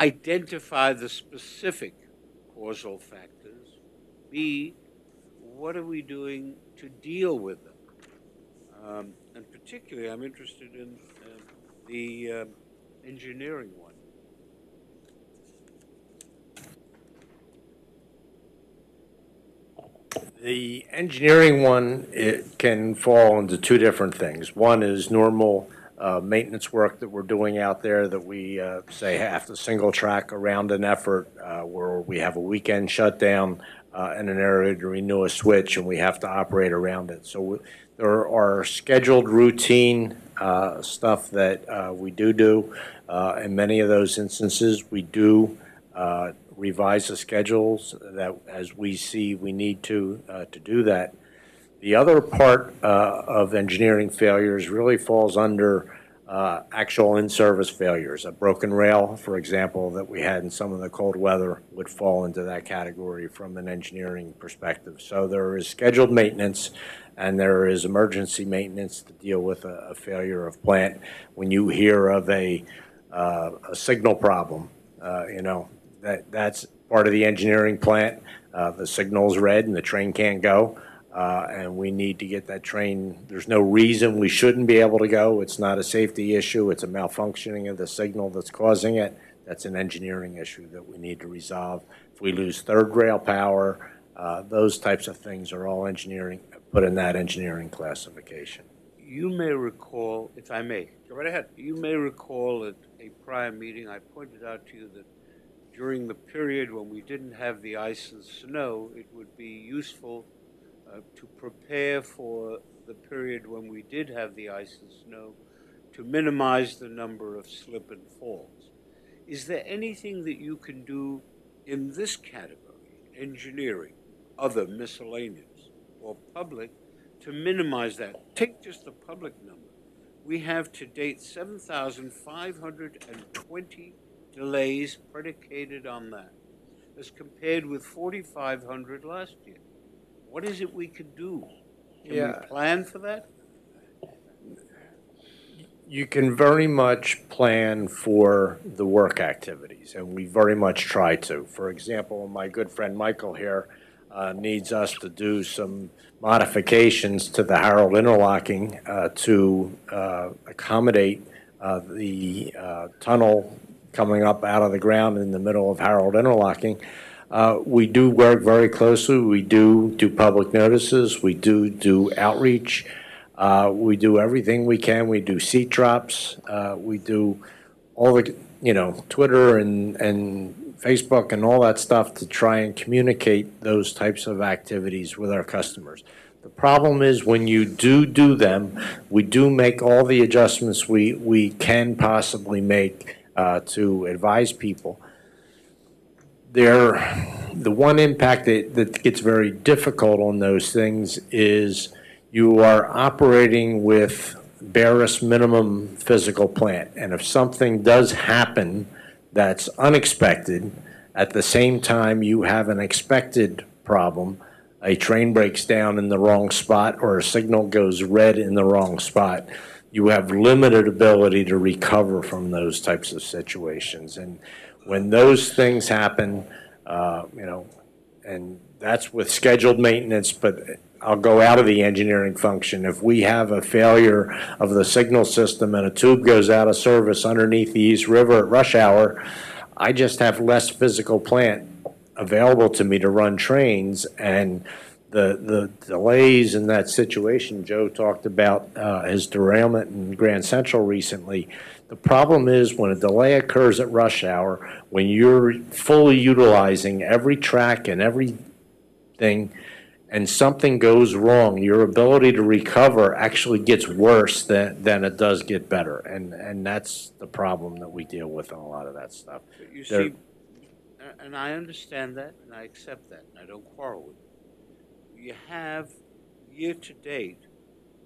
identify the specific causal factors? B, what are we doing to deal with them? And particularly, I'm interested in the engineering one. The engineering one, it can fall into two different things. One is normal maintenance work that we're doing out there that we say have to single track around an effort where we have a weekend shutdown in an area to renew a switch, and we have to operate around it. So there are scheduled routine stuff that we do. In many of those instances, we do revise the schedules that as we see we need to do that. The other part of engineering failures really falls under actual in-service failures. A broken rail, for example, that we had in some of the cold weather would fall into that category from an engineering perspective. So there is scheduled maintenance and there is emergency maintenance to deal with a failure of plant. When you hear of a signal problem, that's part of the engineering plant. The signal's red and the train can't go, and we need to get that train. There's no reason we shouldn't be able to go. It's not a safety issue. It's a malfunctioning of the signal that's causing it. That's an engineering issue that we need to resolve. If we lose third rail power, those types of things are all engineering, put in that engineering classification. You may recall, if I may. Go right ahead. You may recall at a prior meeting, I pointed out to you that during the period when we didn't have the ice and snow, it would be useful to prepare for the period when we did have the ice and snow to minimize the number of slip and falls. Is there anything that you can do in this category, engineering, other miscellaneous, or public, to minimize that? Take just the public number. We have to date 7,520 delays predicated on that, as compared with 4,500 last year. What is it we can do? Can we plan for that? You can very much plan for the work activities, and we very much try to. For example, my good friend Michael here needs us to do some modifications to the Harold interlocking to accommodate the tunnel coming up out of the ground in the middle of Harold interlocking. We do work very closely. We do public notices. We do outreach. We do everything we can. We do seat drops. We do all the, Twitter and Facebook and all that stuff to try and communicate those types of activities with our customers. The problem is when you do them, we do make all the adjustments we can possibly make to advise people. The one impact that gets very difficult on those things is you are operating with barest minimum physical plant. And if something does happen that's unexpected, at the same time you have an expected problem, a train breaks down in the wrong spot or a signal goes red in the wrong spot, you have limited ability to recover from those types of situations. And when those things happen, and that's with scheduled maintenance, but I'll go out of the engineering function. If we have a failure of the signal system and a tube goes out of service underneath the East River at rush hour, I just have less physical plant available to me to run trains, and the delays in that situation. Joe talked about his derailment in Grand Central recently. The problem is when a delay occurs at rush hour, when you're fully utilizing every track and everything, and something goes wrong, your ability to recover actually gets worse than it does get better. And that's the problem that we deal with on a lot of that stuff. But you see, and I understand that, and I accept that, and I don't quarrel with it. You have, year to date,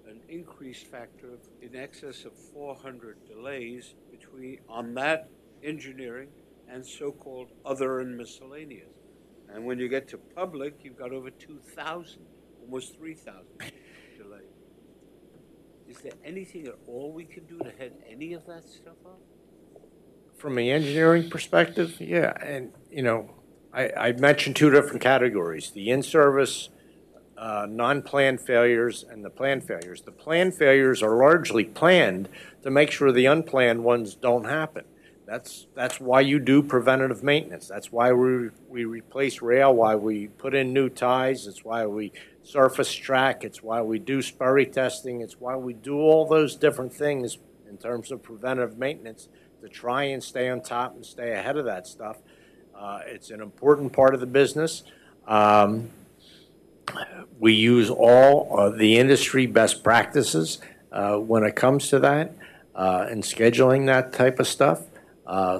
an increased factor of in excess of 400 delays on that engineering and so-called other and miscellaneous. And when you get to public, you've got over 2,000, almost 3,000 delays. Is there anything at all we can do to head any of that stuff up? From an engineering perspective, yeah. And, I mentioned two different categories, the in-service non-planned failures and the planned failures. The planned failures are largely planned to make sure the unplanned ones don't happen. That's why you do preventative maintenance. That's why we replace rail, why we put in new ties. It's why we surface track. It's why we do spurry testing. It's why we do all those different things in terms of preventative maintenance to try and stay on top and stay ahead of that stuff. It's an important part of the business. We use all the industry best practices when it comes to that and scheduling that type of stuff.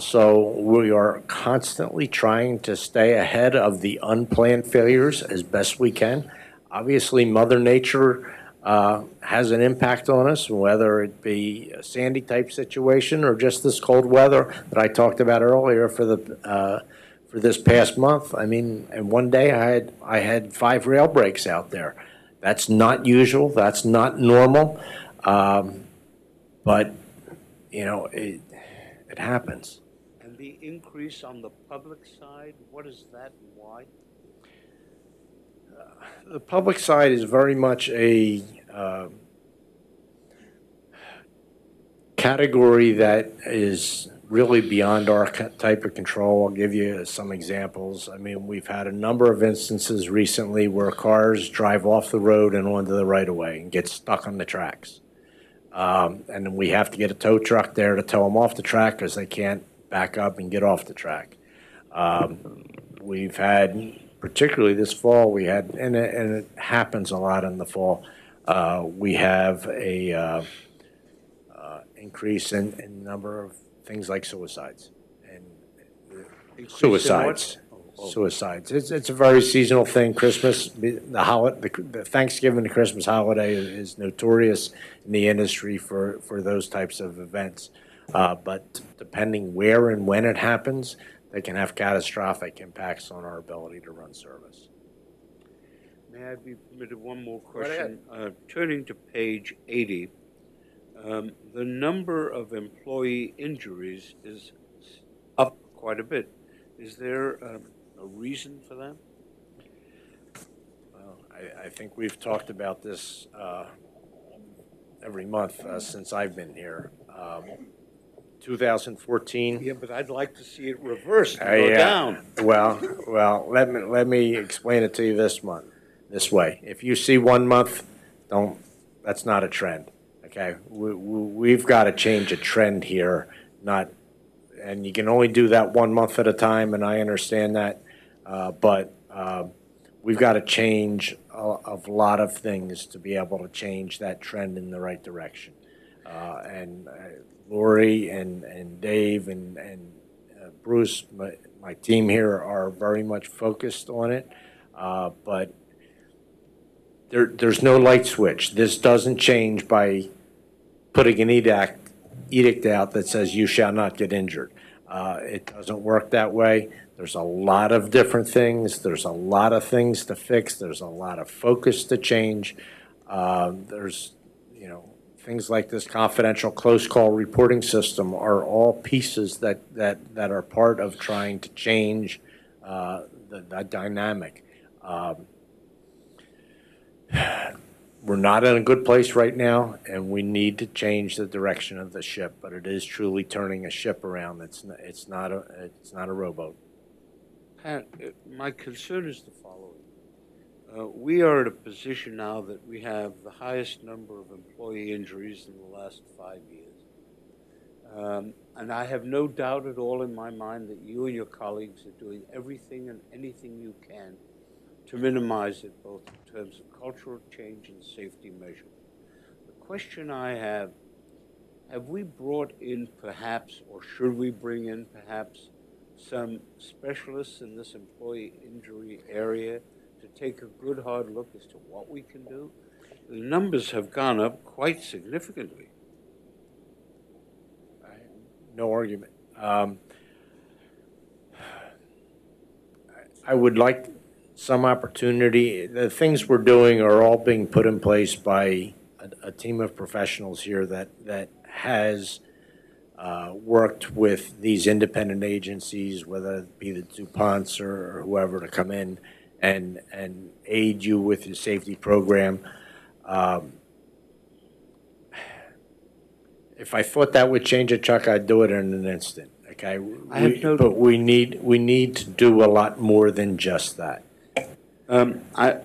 So we are constantly trying to stay ahead of the unplanned failures as best we can. Obviously, Mother Nature has an impact on us, whether it be a Sandy type situation or just this cold weather that I talked about earlier for this past month. I mean, and one day I had 5 rail breaks out there. That's not usual, that's not normal, but, you know, it happens. And the increase on the public side, what is that and why? The public side is very much a category that is really beyond our type of control. I'll give you some examples. I mean, we've had a number of instances recently where cars drive off the road and onto the right-of-way and get stuck on the tracks. And then we have to get a tow truck there to tow them off the track because they can't back up and get off the track. We've had, particularly this fall, we had, and it happens a lot in the fall, we have a increase in number of things like suicides. And suicides. Suicides. It's a very seasonal thing. Christmas, the Thanksgiving to Christmas holiday is notorious in the industry for those types of events. But depending where and when it happens, they can have catastrophic impacts on our ability to run service. May I be permitted one more question? Turning to page 80, the number of employee injuries is up quite a bit. Is there a reason for that? Well, I think we've talked about this every month since I've been here. 2014. Yeah, but I'd like to see it reversed and go down. Well, let me explain it to you this way. If you see 1 month, that's not a trend. Okay, we've got to change a trend here, and you can only do that 1 month at a time, and I understand that, but we've got to change a lot of things to be able to change that trend in the right direction. And Lori and Dave and Bruce, my team here, are very much focused on it, but there's no light switch. This doesn't change by putting an edict out that says you shall not get injured. It doesn't work that way. There's a lot of different things. There's a lot of things to fix. There's a lot of focus to change. There's, things like this confidential close call reporting system are all pieces that are part of trying to change the dynamic. We're not in a good place right now, and we need to change the direction of the ship. But it is truly turning a ship around. It's not a rowboat. Pat, my concern is the following: we are at a position now that we have the highest number of employee injuries in the last 5 years, and I have no doubt at all in my mind that you and your colleagues are doing everything and anything you can to minimize it, both in terms of cultural change and safety measures. The question I have we brought in perhaps, or should we bring in perhaps, some specialists in this employee injury area to take a good hard look as to what we can do? The numbers have gone up quite significantly. No argument. I would like some opportunity. The things we're doing are all being put in place by a team of professionals here that has worked with these independent agencies, whether it be the DuPonts or whoever, to come in and aid you with your safety program. If I thought that would change it, Chuck, I'd do it in an instant. Okay, but we need to do a lot more than just that. I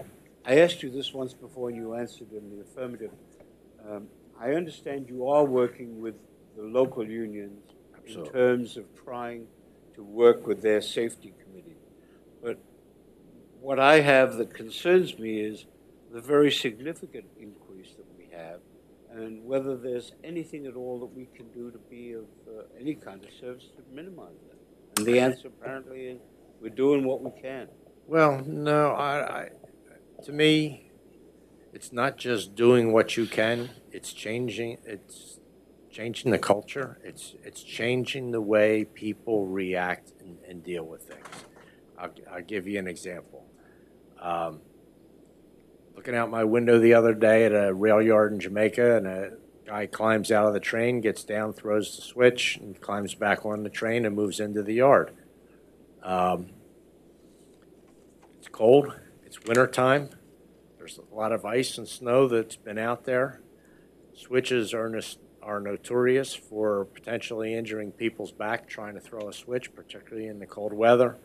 asked you this once before, and you answered in the affirmative. I understand you are working with the local unions in terms of trying to work with their safety committee. But what I have that concerns me is the very significant increase that we have, and whether there's anything at all that we can do to be of any kind of service to minimize that. And the answer apparently is we're doing what we can. Well, no, to me, it's not just doing what you can. It's changing the culture. It's changing the way people react and deal with things. I'll give you an example. looking out my window the other day at a rail yard in Jamaica, and a guy climbs out of the train, gets down, throws the switch, and climbs back on the train and moves into the yard. It's cold. It's wintertime. There's a lot of ice and snow that's been out there. Switches are notorious for potentially injuring people's back trying to throw a switch, particularly in the cold weather.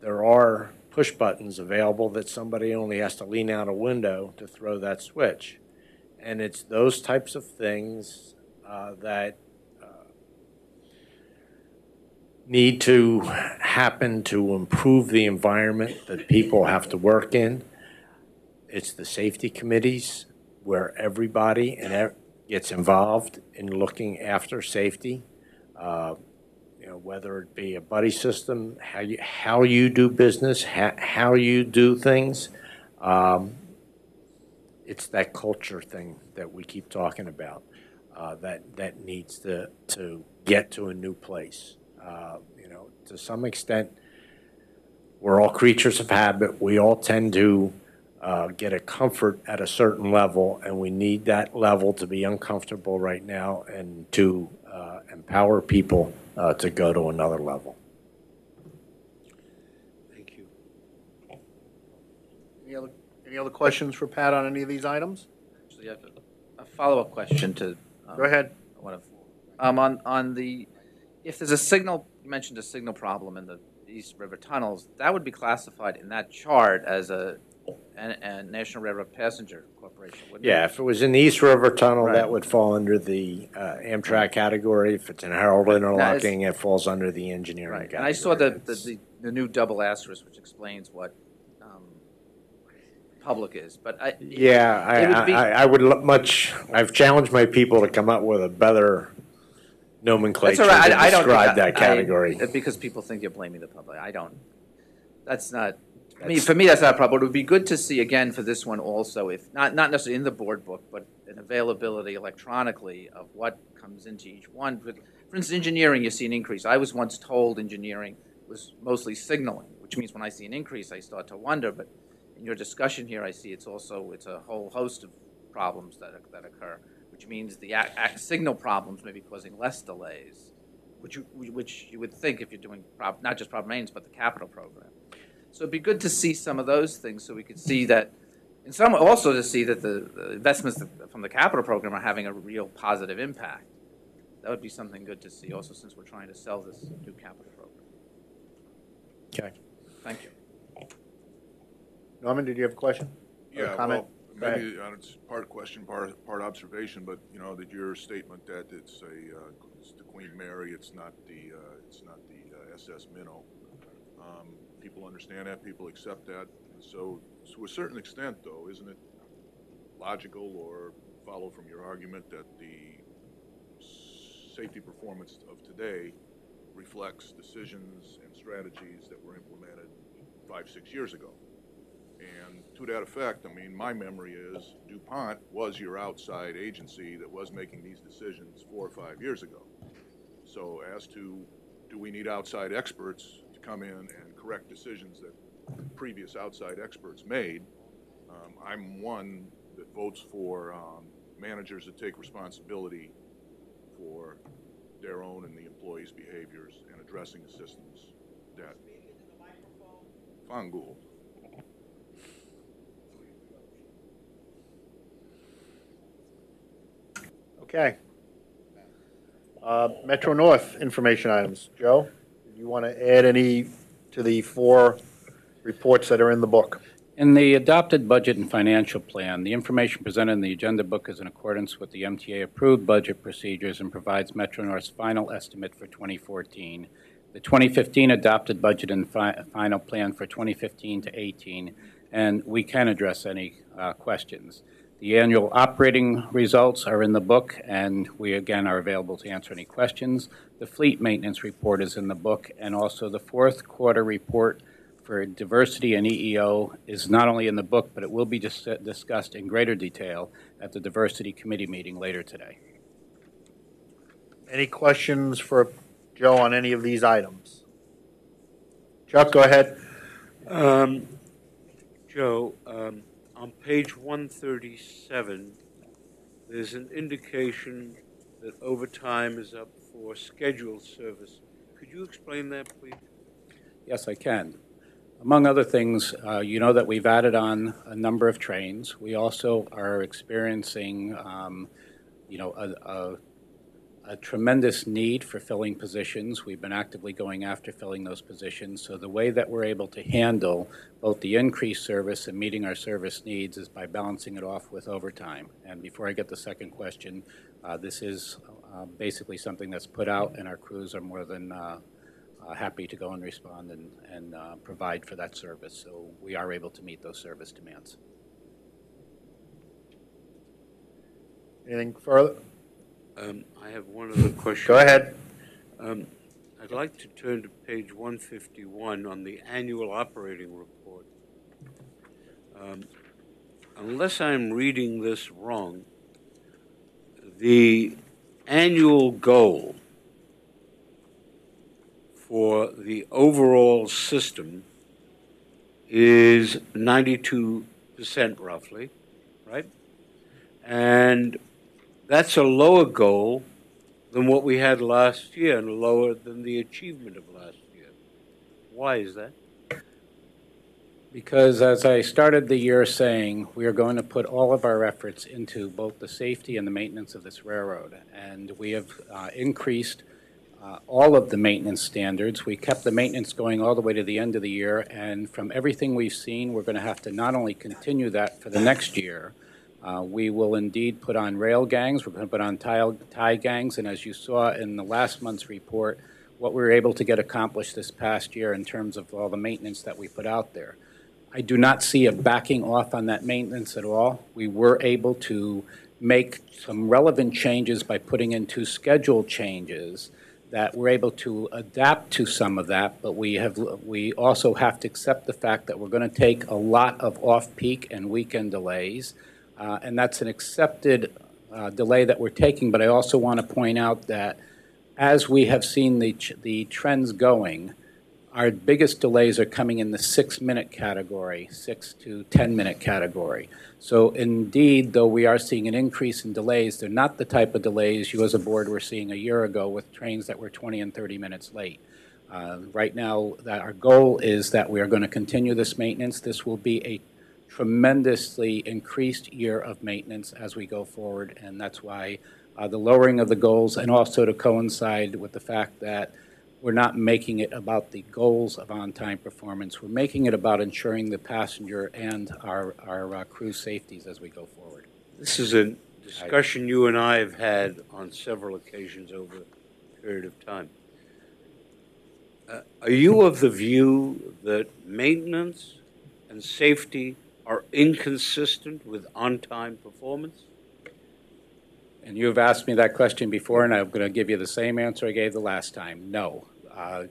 There are push buttons available that somebody only has to lean out a window to throw that switch. And it's those types of things that need to happen to improve the environment that people have to work in. It's the safety committees where everybody gets involved in looking after safety. Whether it be a buddy system, how you do business, how you do things. It's that culture thing that we keep talking about that needs to get to a new place. To some extent, we're all creatures of habit. We all tend to get a comfort at a certain level, and we need that level to be uncomfortable right now and to empower people to go to another level. Thank you. Any other questions for Pat on any of these items? Actually, I have a follow-up question to. Go ahead. On the, if there's a signal, you mentioned a signal problem in the East River tunnels, that would be classified in that chart as a National Railroad Passenger Corporation, wouldn't it? Yeah, if it was in the East River Tunnel, Right. that would fall under the Amtrak category. If it's in Harold Interlocking, it falls under the engineering Right, category. and I saw the new double asterisk, which explains what public is, but I've challenged my people to come up with a better nomenclature That's all right. I to don't describe that category. because people think you're blaming the public. I don't. That's not. For me, that's not a problem. It would be good to see again for this one also, if not necessarily in the board book, but an availability electronically of what comes into each one. For instance, engineering, you see an increase. I was once told engineering was mostly signaling, which means when I see an increase, I start to wonder. But in your discussion here, I see it's a whole host of problems that occur, which means the signal problems may be causing less delays, which you would think if you're doing not just problem maintenance, but the capital program. So it'd be good to see some of those things so we could see that, and some also to see that the investments from the capital program are having a real positive impact. That would be something good to see also since we're trying to sell this new capital program. Okay. Thank you. Norman, did you have a question? Or a comment? Well, maybe it's part question, part observation, but that your statement that it's the Queen Mary, it's not the SS Minnow. People understand that, people accept that. And so to a certain extent, though, isn't it logical or follow from your argument that the safety performance of today reflects decisions and strategies that were implemented 5-6 years ago? And to that effect, I mean, my memory is DuPont was your outside agency that was making these decisions 4 or 5 years ago. So as to, do we need outside experts to come in and correct decisions that previous outside experts made? I'm one that votes for managers that take responsibility for their own and the employees' behaviors and addressing the systems that Fangul. Okay. Metro North information items. Joe, do you want to add any to the 4 reports that are in the book? In the adopted budget and financial plan, the information presented in the agenda book is in accordance with the MTA approved budget procedures and provides Metro North's final estimate for 2014, the 2015 adopted budget and final plan for 2015 to 18, and we can address any questions. The annual operating results are in the book, and we again are available to answer any questions. The fleet maintenance report is in the book, and also the 4th quarter report for diversity and EEO is not only in the book, but it will be discussed in greater detail at the diversity committee meeting later today. Any questions for Joe on any of these items? Chuck, go ahead. Joe, on page 137, there's an indication that overtime is up for scheduled service. Could you explain that, please? Yes, I can. Among other things, you know that we've added on a number of trains. We also are experiencing, you know, a tremendous need for filling positions. We've been actively going after filling those positions. So the way that we're able to handle both the increased service and meeting our service needs is by balancing it off with overtime. And before I get the second question, this is basically something that's put out, and our crews are more than happy to go and respond and provide for that service. So we are able to meet those service demands. Anything further? I have one other question. Go ahead. I'd like to turn to page 151 on the annual operating report. Unless I'm reading this wrong, the annual goal for the overall system is 92% roughly, right? And that's a lower goal than what we had last year and lower than the achievement of last year. Why is that? Because as I started the year saying, we are going to put all of our efforts into both the safety and the maintenance of this railroad. And we have increased all of the maintenance standards. We kept the maintenance going all the way to the end of the year. And from everything we've seen, we're going to have to not only continue that for the next year, we will indeed put on rail gangs, we're going to put on tie gangs, and as you saw in the last month's report, what we were able to get accomplished this past year in terms of all the maintenance that we put out there. I do not see a backing off on that maintenance at all. We were able to make some relevant changes by putting in 2 schedule changes that we're able to adapt to some of that, but we also have to accept the fact that we're going to take a lot of off-peak and weekend delays. And that's an accepted delay that we're taking, but I also want to point out that as we have seen the trends going, our biggest delays are coming in the 6-minute category, 6 to 10-minute category. So indeed, though we are seeing an increase in delays, they're not the type of delays you as a board were seeing a year ago with trains that were 20 and 30 minutes late. Right now, our goal is that we are going to continue this maintenance. This will be a tremendously increased year of maintenance as we go forward, and that's why the lowering of the goals, and also to coincide with the fact that we're not making it about the goals of on-time performance. We're making it about ensuring the passenger and our crew safeties as we go forward. This is a discussion you and I have had on several occasions over a period of time. Are you of the view that maintenance and safety are inconsistent with on-time performance? And you have asked me that question before, and I'm going to give you the same answer I gave the last time. No.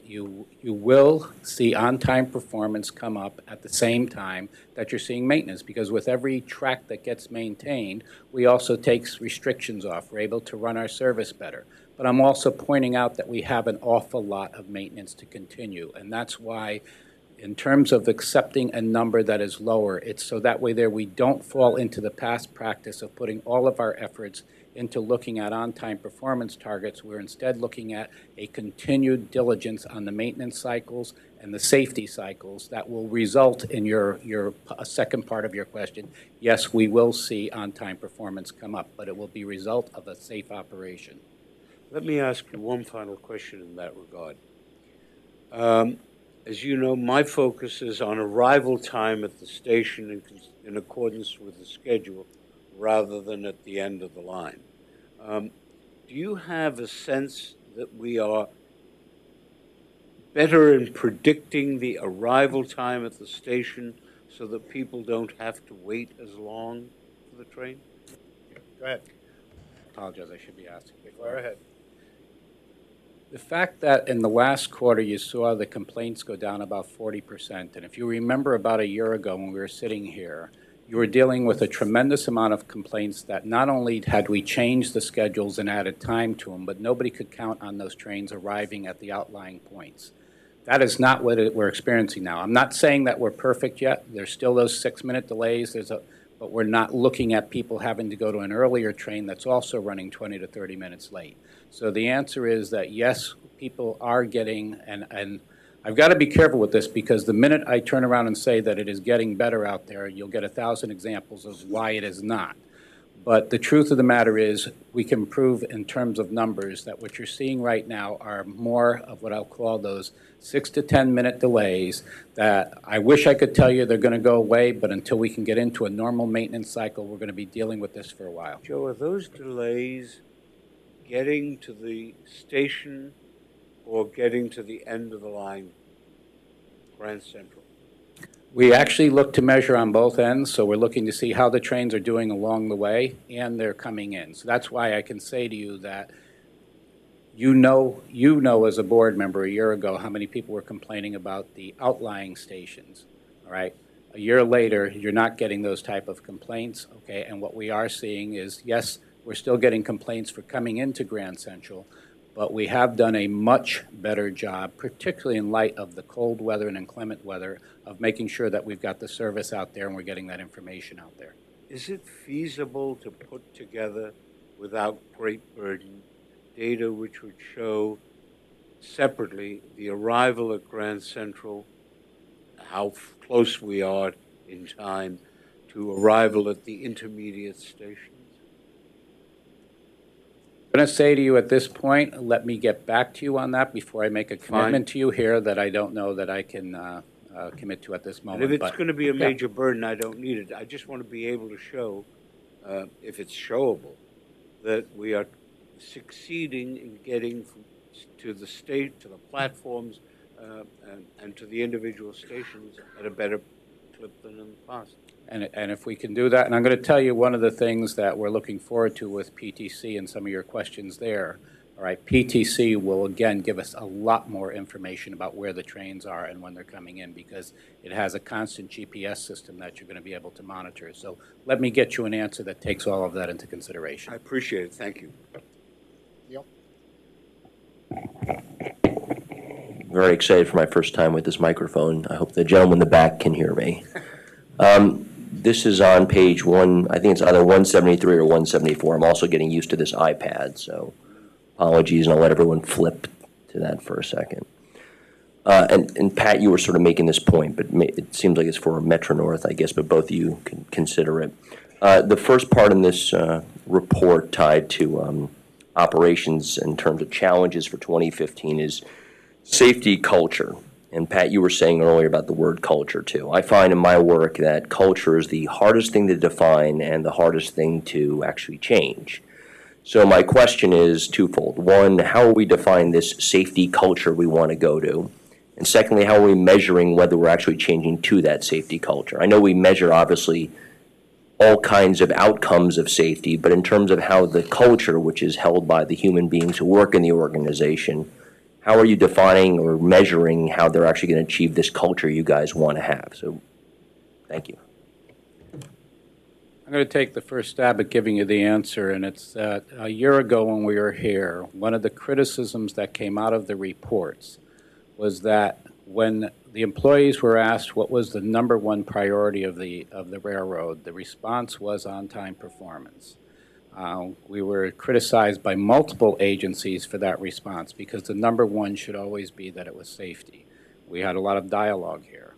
You will see on-time performance come up at the same time that you're seeing maintenance, because with every track that gets maintained, we also take restrictions off. We're able to run our service better. But I'm also pointing out that we have an awful lot of maintenance to continue, and that's why in terms of accepting a number that is lower, it's so that way there we don't fall into the past practice of putting all of our efforts into looking at on-time performance targets. We're instead looking at a continued diligence on the maintenance cycles and the safety cycles that will result in your second part of your question. Yes, we will see on-time performance come up, but it will be a result of a safe operation. Let me ask you one final question in that regard. As you know, my focus is on arrival time at the station in accordance with the schedule, rather than at the end of the line. Do you have a sense that we are better in predicting the arrival time at the station so that people don't have to wait as long for the train? Go ahead. I apologize, I should be asking. Go ahead. The fact that in the last quarter you saw the complaints go down about 40%, and if you remember about a year ago when we were sitting here, you were dealing with a tremendous amount of complaints that not only had we changed the schedules and added time to them, but nobody could count on those trains arriving at the outlying points. That is not what we're experiencing now. I'm not saying that we're perfect yet. There's still those 6-minute delays. But we're not looking at people having to go to an earlier train that's also running 20 to 30 minutes late. So the answer is that yes, people are getting, and I've got to be careful with this because the minute I turn around and say that it is getting better out there, you'll get 1,000 examples of why it is not. But the truth of the matter is we can prove in terms of numbers that what you're seeing right now are more of what I'll call those 6 to 10 minute delays that I wish I could tell you they're going to go away, but until we can get into a normal maintenance cycle, we're going to be dealing with this for a while. Joe, are those delays getting to the station or getting to the end of the line, Grand Central? We actually look to measure on both ends, so we're looking to see how the trains are doing along the way, and they're coming in. So that's why I can say to you that you know as a board member a year ago how many people were complaining about the outlying stations, all right? A year later, you're not getting those type of complaints, okay? And what we are seeing is, yes, we're still getting complaints for coming into Grand Central, but we have done a much better job, particularly in light of the cold weather and inclement weather, of making sure that we've got the service out there and we're getting that information out there. Is it feasible to put together, without great burden, data which would show separately the arrival at Grand Central, how close we are in time to arrival at the intermediate stations? I'm going to say to you at this point, let me get back to you on that before I make a commitment to you here that I don't know that I can commit to at this moment. And if it's going to be a major burden, I don't need it. I just want to be able to show, if it's showable, that we are succeeding in getting to the state, to the platforms, and to the individual stations at a better clip than in the past. And if we can do that, and I'm going to tell you one of the things that we're looking forward to with PTC and some of your questions there, all right, PTC will again give us a lot more information about where the trains are and when they're coming in because it has a constant GPS system that you're going to be able to monitor. So let me get you an answer that takes all of that into consideration. I appreciate it. Thank you. Very excited for my first time with this microphone. I hope the gentleman in the back can hear me. This is on page one, I think it's either 173 or 174. I'm also getting used to this iPad, so apologies, and I'll let everyone flip to that for a second. And Pat, you were sort of making this point, but it seems like it's for Metro North, I guess, but both of you can consider it. The first part in this report tied to operations in terms of challenges for 2015 is safety culture. And Pat, you were saying earlier about the word culture too. I find in my work that culture is the hardest thing to define and the hardest thing to actually change. So my question is twofold. One, how are we defining this safety culture we want to go to? And secondly, how are we measuring whether we're actually changing to that safety culture? I know we measure, obviously, all kinds of outcomes of safety, but in terms of how the culture, which is held by the human beings who work in the organization, how are you defining or measuring how they're actually going to achieve this culture you guys want to have? So, thank you. I'm going to take the first stab at giving you the answer, and it's that a year ago when we were here, one of the criticisms that came out of the reports was that when the employees were asked what was the #1 priority of the railroad, the response was on-time performance. We were criticized by multiple agencies for that response because the #1 should always be that it was safety. We had a lot of dialogue here.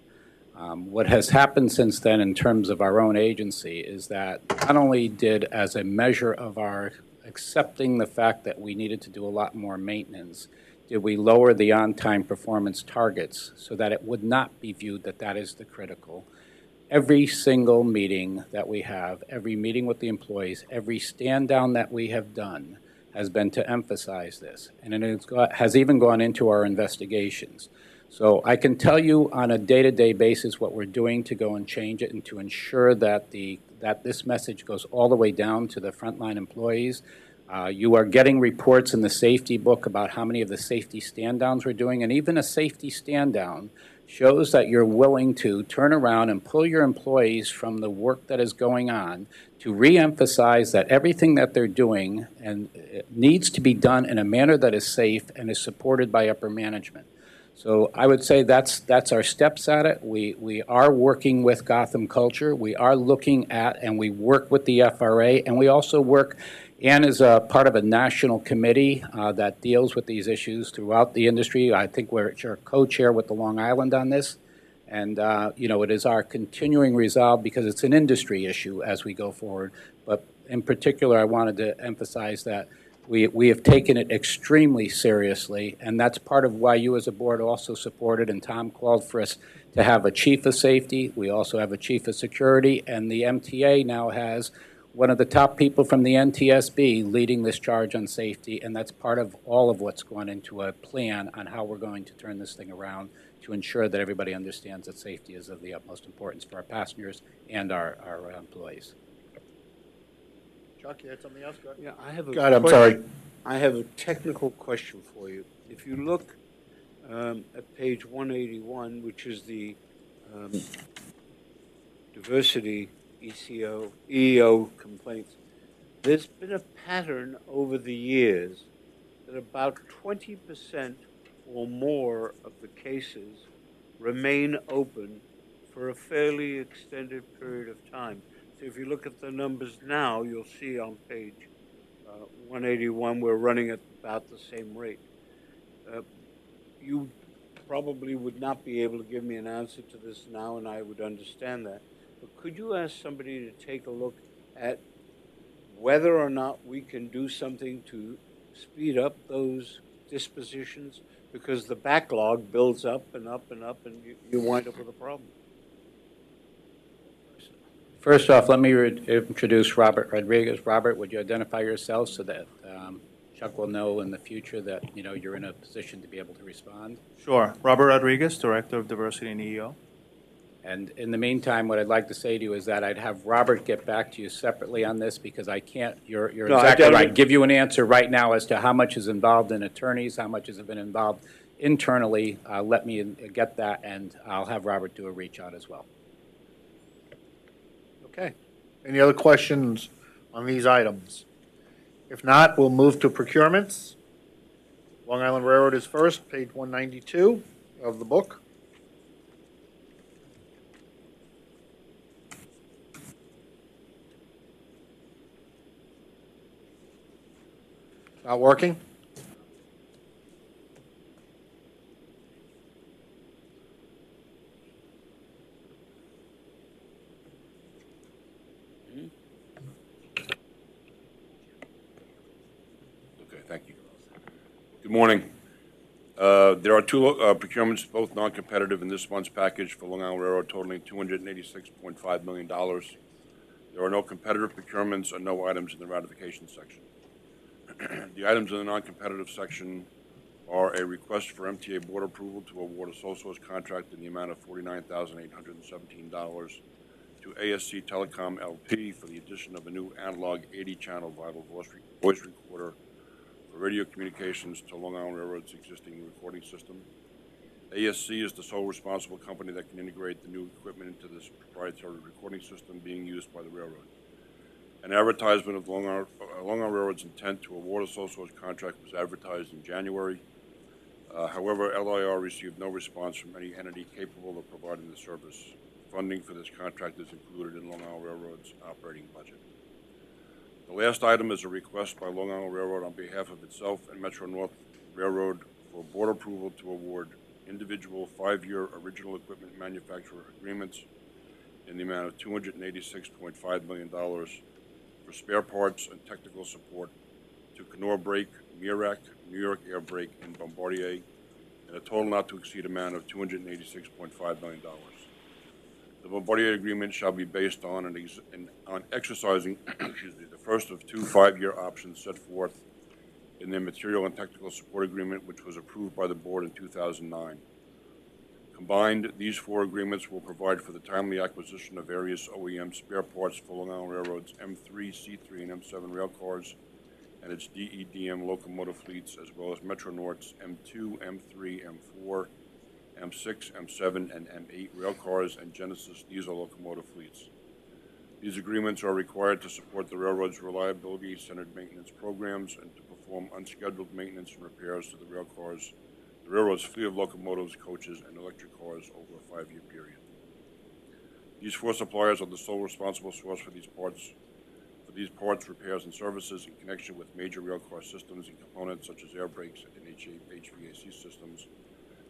What has happened since then in terms of our own agency is that not only did, as a measure of our accepting the fact that we needed to do a lot more maintenance, did we lower the on-time performance targets so that it would not be viewed that that is the critical. Every single meeting that we have, every meeting with the employees, every stand down that we have done has been to emphasize this. And it has even gone into our investigations. So I can tell you on a day-to-day basis what we're doing to go and change it and to ensure that this message goes all the way down to the frontline employees. You are getting reports in the safety book about how many of the safety stand-downs we're doing, and even a safety stand-down shows that you're willing to turn around and pull your employees from the work that is going on to re-emphasize that everything that they're doing and it needs to be done in a manner that is safe and is supported by upper management. So I would say that's our steps at it. We are working with Gotham Culture. We are looking at, and we work with the FRA, and we also work, Ann is a part of a national committee that deals with these issues throughout the industry. I think we're co-chair with the Long Island on this. And, you know, it is our continuing resolve because it's an industry issue as we go forward. But in particular, I wanted to emphasize that we have taken it extremely seriously, and that's part of why you as a board also supported, and Tom called for us to have a chief of safety. We also have a chief of security, and the MTA now has one of the top people from the NTSB leading this charge on safety, and that's part of all of what's gone into a plan on how we're going to turn this thing around to ensure that everybody understands that safety is of the utmost importance for our passengers and our employees. Chuck, you had something else? Go ahead. Yeah, I have a God, I'm sorry. I have a technical question for you. If you look at page 181, which is the diversity EEO complaints, there's been a pattern over the years that about 20% or more of the cases remain open for a fairly extended period of time. So if you look at the numbers now, you'll see on page 181, we're running at about the same rate. You probably would not be able to give me an answer to this now, and I would understand that. But could you ask somebody to take a look at whether or not we can do something to speed up those dispositions? Because the backlog builds up and up and up, and you wind up with a problem. First off, let me introduce Robert Rodriguez. Robert, would you identify yourself so that Chuck will know in the future that, you know, you're in a position to be able to respond? Sure. Robert Rodriguez, Director of Diversity and EEO. And in the meantime, what I'd like to say to you is that I'd have Robert get back to you separately on this because I can't, you're no, exactly right, give you an answer right now as to how much is involved in attorneys, how much has been involved internally. Let me get that, and I'll have Robert do a reach out as well. Okay. Any other questions on these items? If not, we'll move to procurements. Long Island Railroad is first, page 192 of the book. Not working? Thank you. Good morning. There are two procurements, both non-competitive in this month's package for Long Island Railroad, totaling $286.5 million. There are no competitive procurements and no items in the ratification section. The items in the non-competitive section are a request for MTA Board approval to award a sole source contract in the amount of $49,817 to ASC Telecom LP for the addition of a new analog 80-channel vital voice recorder for radio communications to Long Island Railroad's existing recording system. ASC is the sole responsible company that can integrate the new equipment into this proprietary recording system being used by the railroad. An advertisement of Long Island Railroad's intent to award a sole source contract was advertised in January. However, LIRR received no response from any entity capable of providing the service. Funding for this contract is included in Long Island Railroad's operating budget. The last item is a request by Long Island Railroad on behalf of itself and Metro North Railroad for board approval to award individual 5-year original equipment manufacturer agreements in the amount of $286.5 million for spare parts and technical support to Kenora Brake, MIRAC, New York Air Brake, and Bombardier, in a total not to exceed amount of $286.5 million. The Bombardier agreement shall be based on exercising the first of 2 5-year options set forth in their material and technical support agreement, which was approved by the board in 2009. Combined, these 4 agreements will provide for the timely acquisition of various OEM spare parts for Long Island Railroad's M3, C3, and M7 rail cars and its DEDM locomotive fleets, as well as Metro North's M2, M3, M4, M6, M7, and M8 rail cars and Genesis diesel locomotive fleets. These agreements are required to support the railroad's reliability-centered maintenance programs and to perform unscheduled maintenance and repairs to the rail cars the railroad's fleet of locomotives, coaches, and electric cars over a 5-year period. These 4 suppliers are the sole responsible source for these parts, repairs, and services in connection with major railcar systems and components such as air brakes and HVAC systems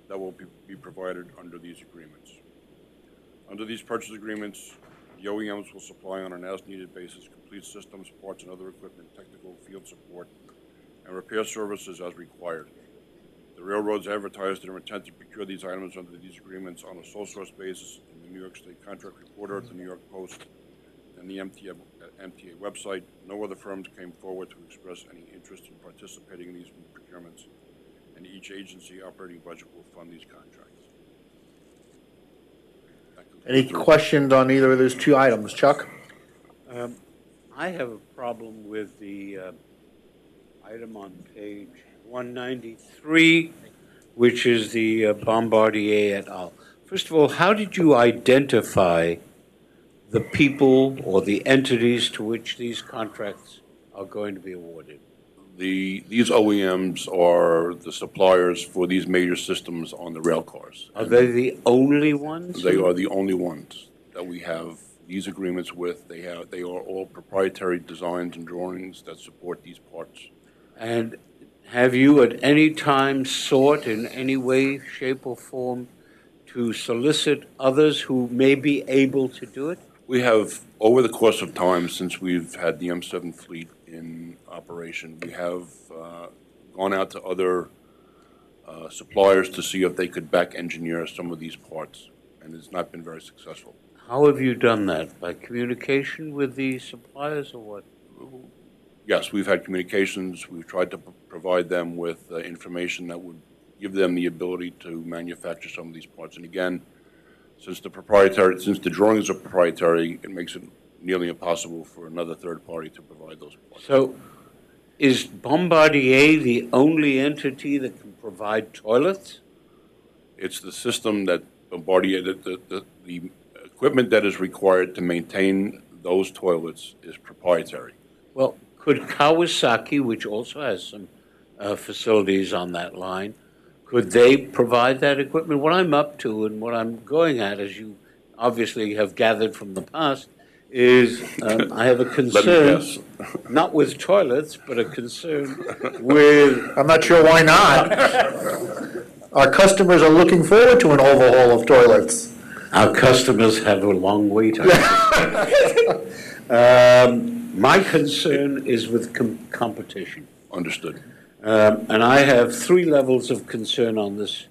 that will be provided under these agreements. Under these purchase agreements, the OEMs will supply on an as-needed basis complete systems, parts, and other equipment, technical field support, and repair services as required. The railroads advertise their intent to procure these items under these agreements on a sole source basis in the New York State Contract Reporter, the New York Post, and the MTA website. No other firms came forward to express any interest in participating in these procurements, and each agency operating budget will fund these contracts. Any questions on either of those 2 items? Chuck? I have a problem with the item on page 193, which is the Bombardier et al. First of all, how did you identify the people or the entities to which these contracts are going to be awarded? These OEMs are the suppliers for these major systems on the rail cars. Are they the only ones? They are the only ones that we have these agreements with. They are all proprietary designs and drawings that support these parts. And have you at any time sought in any way, shape, or form to solicit others who may be able to do it? We have, over the course of time, since we've had the M7 fleet in operation, we have gone out to other suppliers to see if they could back engineer some of these parts, and it's not been very successful. How have you done that? By communication with the suppliers or what? Yes, we've had communications. We've tried to provide them with information that would give them the ability to manufacture some of these parts. And again, since the drawings are proprietary, it makes it nearly impossible for another third party to provide those parts. So, is Bombardier the only entity that can provide toilets? It's the system that Bombardier, the equipment that is required to maintain those toilets is proprietary. Well, could Kawasaki, which also has some facilities on that line, could they provide that equipment? What I'm up to and what I'm going at, as you obviously have gathered from the past, is I have a concern, not with toilets, but a concern with... I'm not sure why not. Our customers are looking forward to an overhaul of toilets. Our customers have a long wait time. My concern is with competition. Understood. And I have 3 levels of concern on this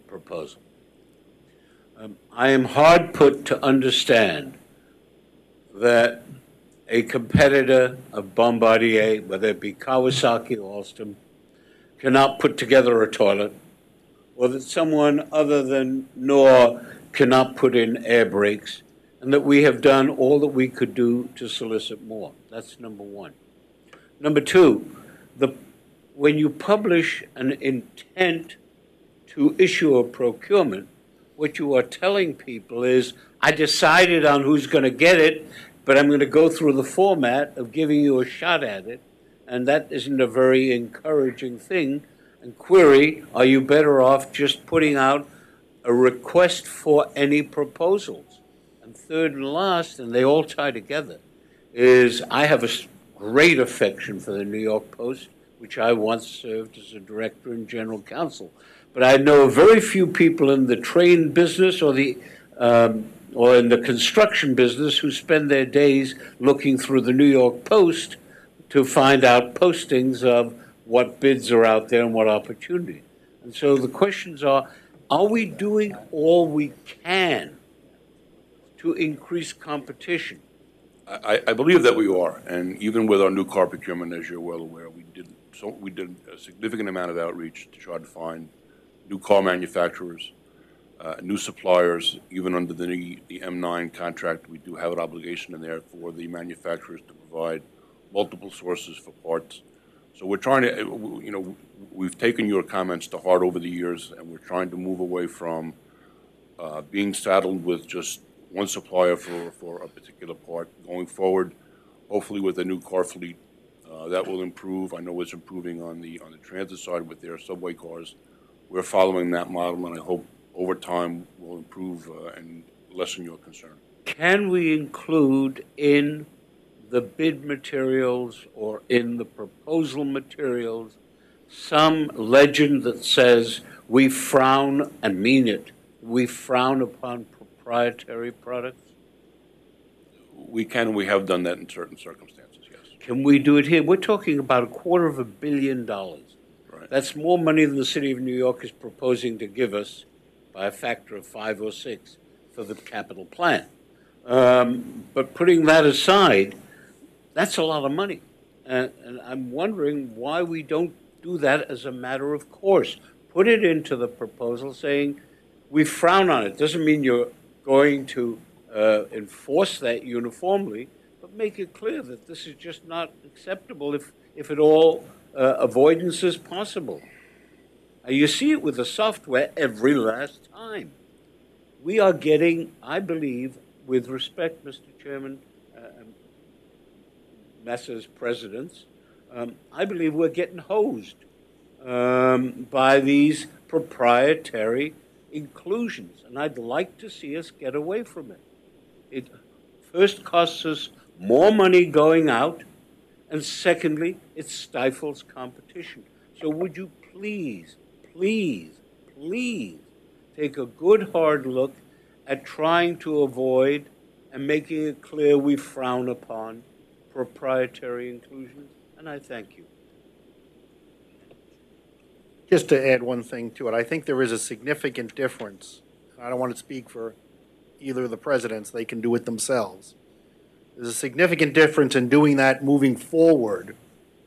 proposal. I am hard put to understand that a competitor of Bombardier, whether it be Kawasaki or Alstom, cannot put together a toilet, or that someone other than NOR cannot put in air brakes, and that we have done all that we could do to solicit more. That's number 1. Number 2, when you publish an intent to issue a procurement, what you are telling people is, I decided on who's going to get it, but I'm going to go through the format of giving you a shot at it, and that isn't a very encouraging thing. And query, are you better off just putting out a request for any proposals? And third and last, and they all tie together, is I have a great affection for the New York Post, which I once served as a director and general counsel. But I know very few people in the train business or in the construction business who spend their days looking through the New York Post to find out postings of what bids are out there and what opportunity. And so the questions are we doing all we can to increase competition? I believe that we are, and even with our new car procurement, as you're well aware, we did a significant amount of outreach to try to find new car manufacturers, new suppliers. Even under the M9 contract, we do have an obligation in there for the manufacturers to provide multiple sources for parts. So we're trying to, we've taken your comments to heart over the years, and we're trying to move away from being saddled with just one supplier for a particular part. Going forward, hopefully with a new car fleet, That will improve. I know it's improving on the transit side with their subway cars. We're following that model, and I hope over time will improve and lessen your concern. Can we include in the bid materials or in the proposal materials some legend that says we frown, and mean it, we frown upon proprietary products? We can, we have done that in certain circumstances, yes. Can we do it here? We're talking about $250 million. Right. That's more money than the city of New York is proposing to give us by a factor of 5 or 6 for the capital plan. But putting that aside, that's a lot of money. And I'm wondering why we don't do that as a matter of course. Put it into the proposal saying we frown on it. Doesn't mean you're going to enforce that uniformly, but make it clear that this is just not acceptable if at all avoidance is possible. You see it with the software every last time. We are getting, I believe, with respect, Mr. Chairman, Messrs. Presidents, I believe we're getting hosed by these proprietary inclusions, and I'd like to see us get away from it. It first costs us more money going out, and secondly, it stifles competition. So would you please, please, please take a good hard look at trying to avoid and making it clear we frown upon proprietary inclusions, and I thank you. Just to add one thing to it, I think there is a significant difference. I don't want to speak for either of the presidents. They can do it themselves. There's a significant difference in doing that moving forward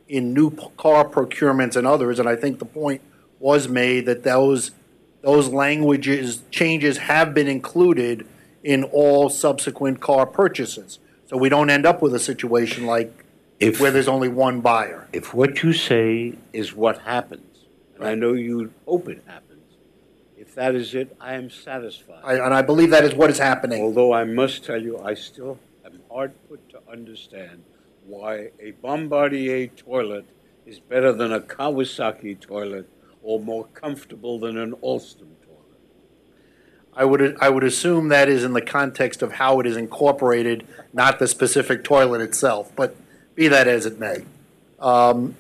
in new car procurements and others, and I think the point was made that those languages changes have been included in all subsequent car purchases. So we don't end up with a situation like where there's only one buyer. If what you say is what happens, and I know you hope it happens, if that is it, I am satisfied. And I believe that is what is happening. Although I must tell you, I still am hard put to understand why a Bombardier toilet is better than a Kawasaki toilet or more comfortable than an Alstom toilet. I would assume that is in the context of how it is incorporated, not the specific toilet itself, but be that as it may.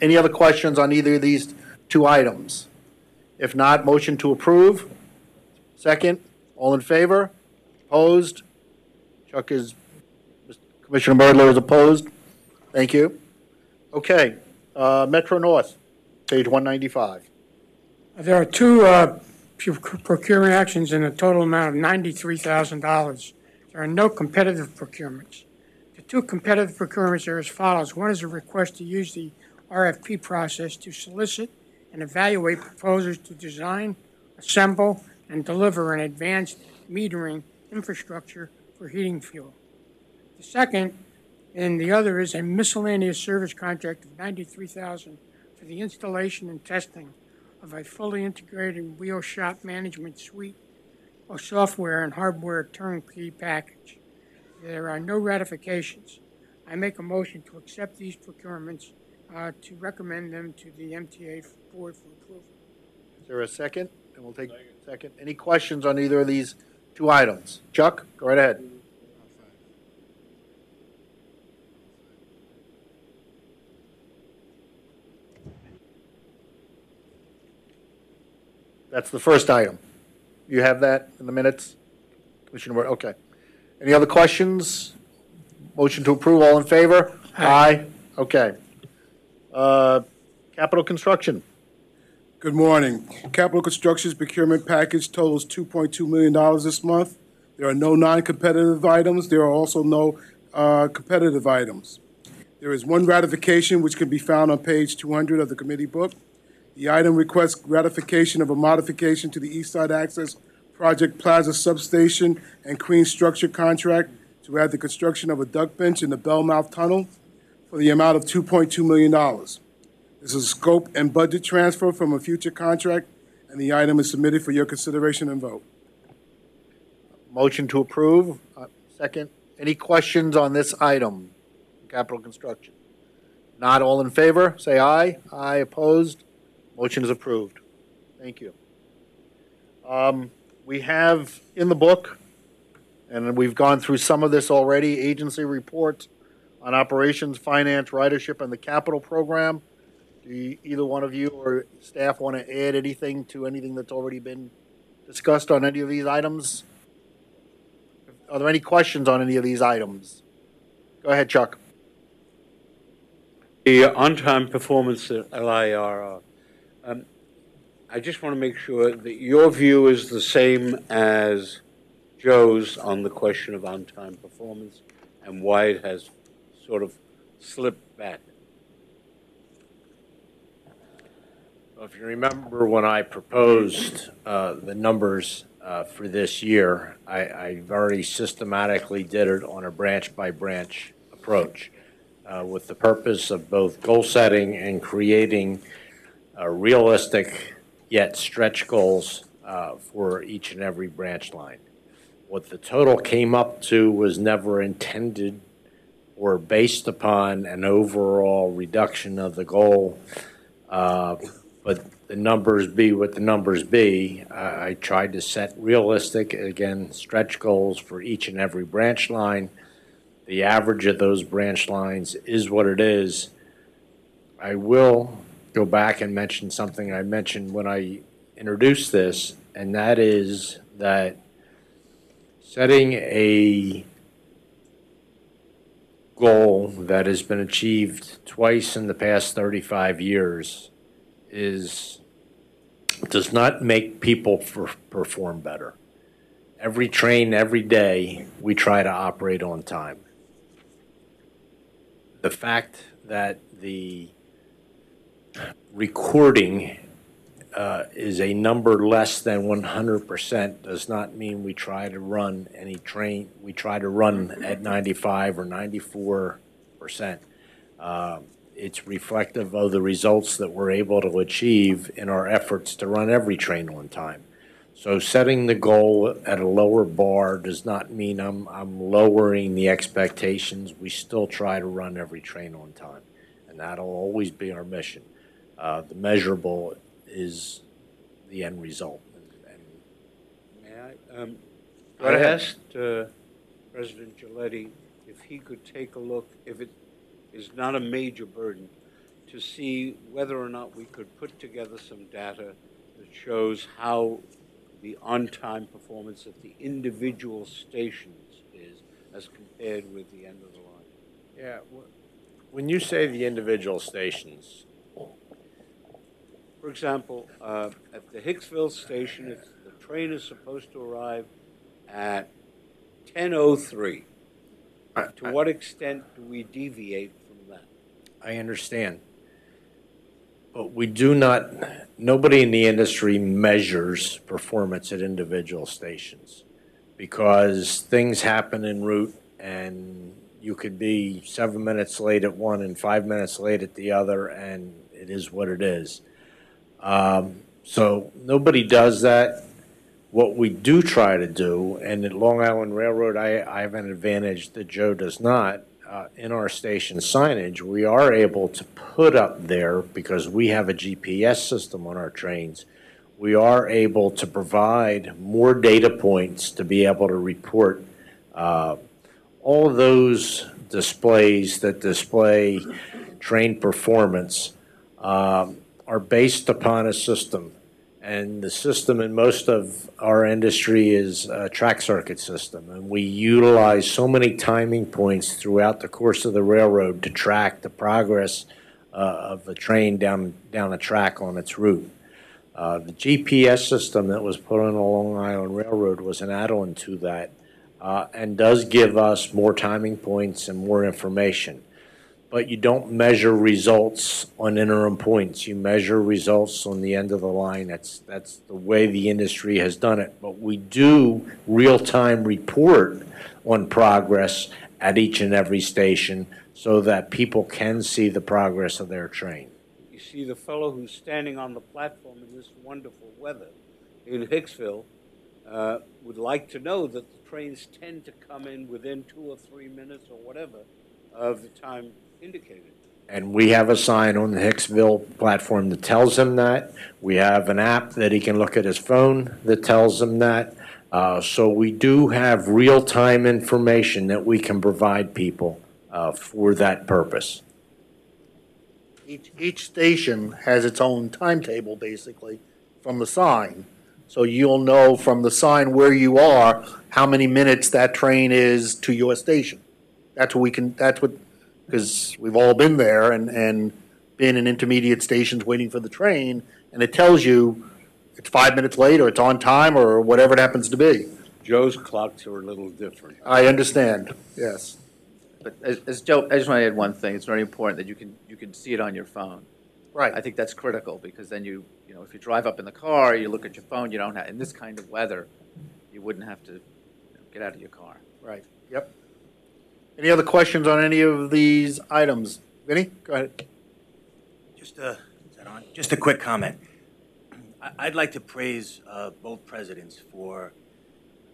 Any other questions on either of these two items? If not, motion to approve. Second, all in favor? Opposed? Chuck is, Commissioner Murdler is opposed. Thank you. Okay, Metro North, page 195. There are two procurement actions in a total amount of $93,000. There are no competitive procurements. The two competitive procurements are as follows. One is a request to use the RFP process to solicit and evaluate proposals to design, assemble, and deliver an advanced metering infrastructure for heating fuel. The second and the other is a miscellaneous service contract of $93,000 for the installation and testing of a fully integrated wheel shop management suite of software and hardware turnkey package. There are no ratifications. I make a motion to accept these procurements to recommend them to the MTA Board for approval. Is there a second? And we'll take a second. Any questions on either of these two items? Chuck, go right ahead. That's the first item. You have that in the minutes? Commissioner Ward, okay. Any other questions? Motion to approve, all in favor? Aye. Okay. Capital construction. Good morning. Capital Construction's procurement package totals $2.2 million this month. There are no non-competitive items. There are also no competitive items. There is one ratification which can be found on page 200 of the committee book. The item requests ratification of a modification to the East Side Access Project Plaza Substation and Queens Structure Contract to add the construction of a duck bench in the Bellmouth Tunnel for the amount of $2.2 million. This is a scope and budget transfer from a future contract, and the item is submitted for your consideration and vote. Motion to approve. Second. Any questions on this item, capital construction? Not all in favor, say aye. Aye, opposed. Motion is approved. Thank you. We have in the book, and we've gone through some of this already, agency reports on operations, finance, ridership, and the capital program. Do either one of you or staff want to add anything to anything that's already been discussed on any of these items? Are there any questions on any of these items? Go ahead, Chuck. The on-time performance at LIRR. I just want to make sure that your view is the same as Joe's on the question of on-time performance and why it has sort of slipped back. Well, if you remember when I proposed the numbers for this year, I very systematically did it on a branch-by-branch approach with the purpose of both goal setting and creating realistic yet stretch goals for each and every branch line. What the total came up to was never intended or based upon an overall reduction of the goal, but the numbers be what the numbers be. I tried to set realistic, again, stretch goals for each and every branch line. The average of those branch lines is what it is. I will go back and mention something I mentioned when I introduced this, and that is that setting a goal that has been achieved twice in the past 35 years does not make people perform better. Every train, every day, we try to operate on time. The fact that the recording is a number less than 100% does not mean we try to run any train. We try to run at 95 or 94%. It's reflective of the results that we're able to achieve in our efforts to run every train on time. So setting the goal at a lower bar does not mean I'm lowering the expectations. We still try to run every train on time, and that'll always be our mission. The measurable is the end result. May I? I asked President Giletti if he could take a look, if it is not a major burden, to see whether or not we could put together some data that shows how the on-time performance at the individual stations is as compared with the end of the line. Yeah, when you say the individual stations, for example, at the Hicksville station, the train is supposed to arrive at 10:03. To what extent do we deviate from that? I understand. But we do not, nobody in the industry measures performance at individual stations because things happen en route and you could be 7 minutes late at one and 5 minutes late at the other, and it is what it is. So nobody does that. What we do try to do, and at Long Island Railroad, I have an advantage that Joe does not. In our station signage, we are able to put up there, because we have a GPS system on our trains, we are able to provide more data points to be able to report all those displays that display train performance are based upon a system. And the system in most of our industry is a track circuit system. And we utilize so many timing points throughout the course of the railroad to track the progress of the train down a track on its route. The GPS system that was put on the Long Island Railroad was an add-on to that and does give us more timing points and more information. But you don't measure results on interim points. You measure results on the end of the line. That's the way the industry has done it. But we do real-time report on progress at each and every station so that people can see the progress of their train. You see, the fellow who's standing on the platform in this wonderful weather in Hicksville would like to know that the trains tend to come in within 2 or 3 minutes or whatever of the time indicated. And we have a sign on the Hicksville platform that tells him that. We have an app that he can look at his phone that tells him that. So we do have real-time information that we can provide people for that purpose. Each station has its own timetable, basically, from the sign. So you'll know from the sign where you are, how many minutes that train is to your station. That's what because we've all been there and been in intermediate stations waiting for the train, and it tells you it's 5 minutes late, or it's on time, or whatever it happens to be. Joe's clocks are a little different. I understand, yes. But as Joe, I just want to add one thing. It's very important that you can see it on your phone. Right. I think that's critical, because then if you drive up in the car, you look at your phone, you don't have, in this kind of weather, you wouldn't have to get out of your car. Right, yep. Any other questions on any of these items? Vinny, go ahead. Just a quick comment. I'd like to praise both presidents for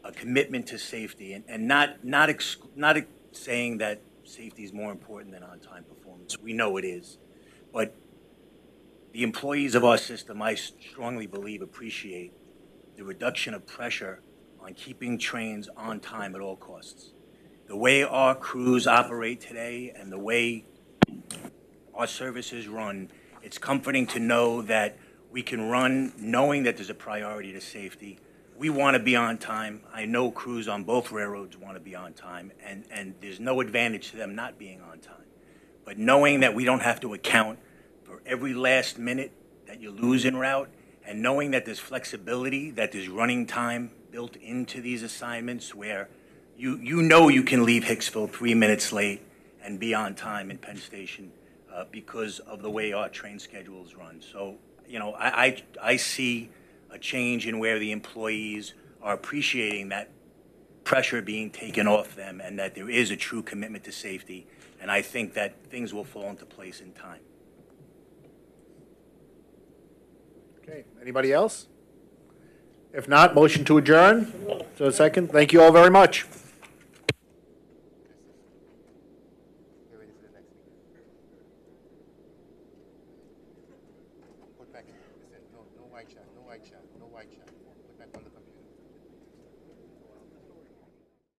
a commitment to safety, and not saying that safety is more important than on-time performance. We know it is, but the employees of our system, I strongly believe, appreciate the reduction of pressure on keeping trains on time at all costs. The way our crews operate today and the way our services run, it's comforting to know that we can run knowing that there's a priority to safety. We want to be on time. I know crews on both railroads want to be on time, and there's no advantage to them not being on time. But knowing that we don't have to account for every last minute that you lose en route, and knowing that there's flexibility, that there's running time built into these assignments where you know you can leave Hicksville 3 minutes late and be on time in Penn Station because of the way our train schedules run. So, I see a change in where the employees are appreciating that pressure being taken off them, and that there is a true commitment to safety. And I think that things will fall into place in time. Okay, anybody else? If not, motion to adjourn. So a second. Thank you all very much. No white chat, no white chat, no white chat. Put back on the computer.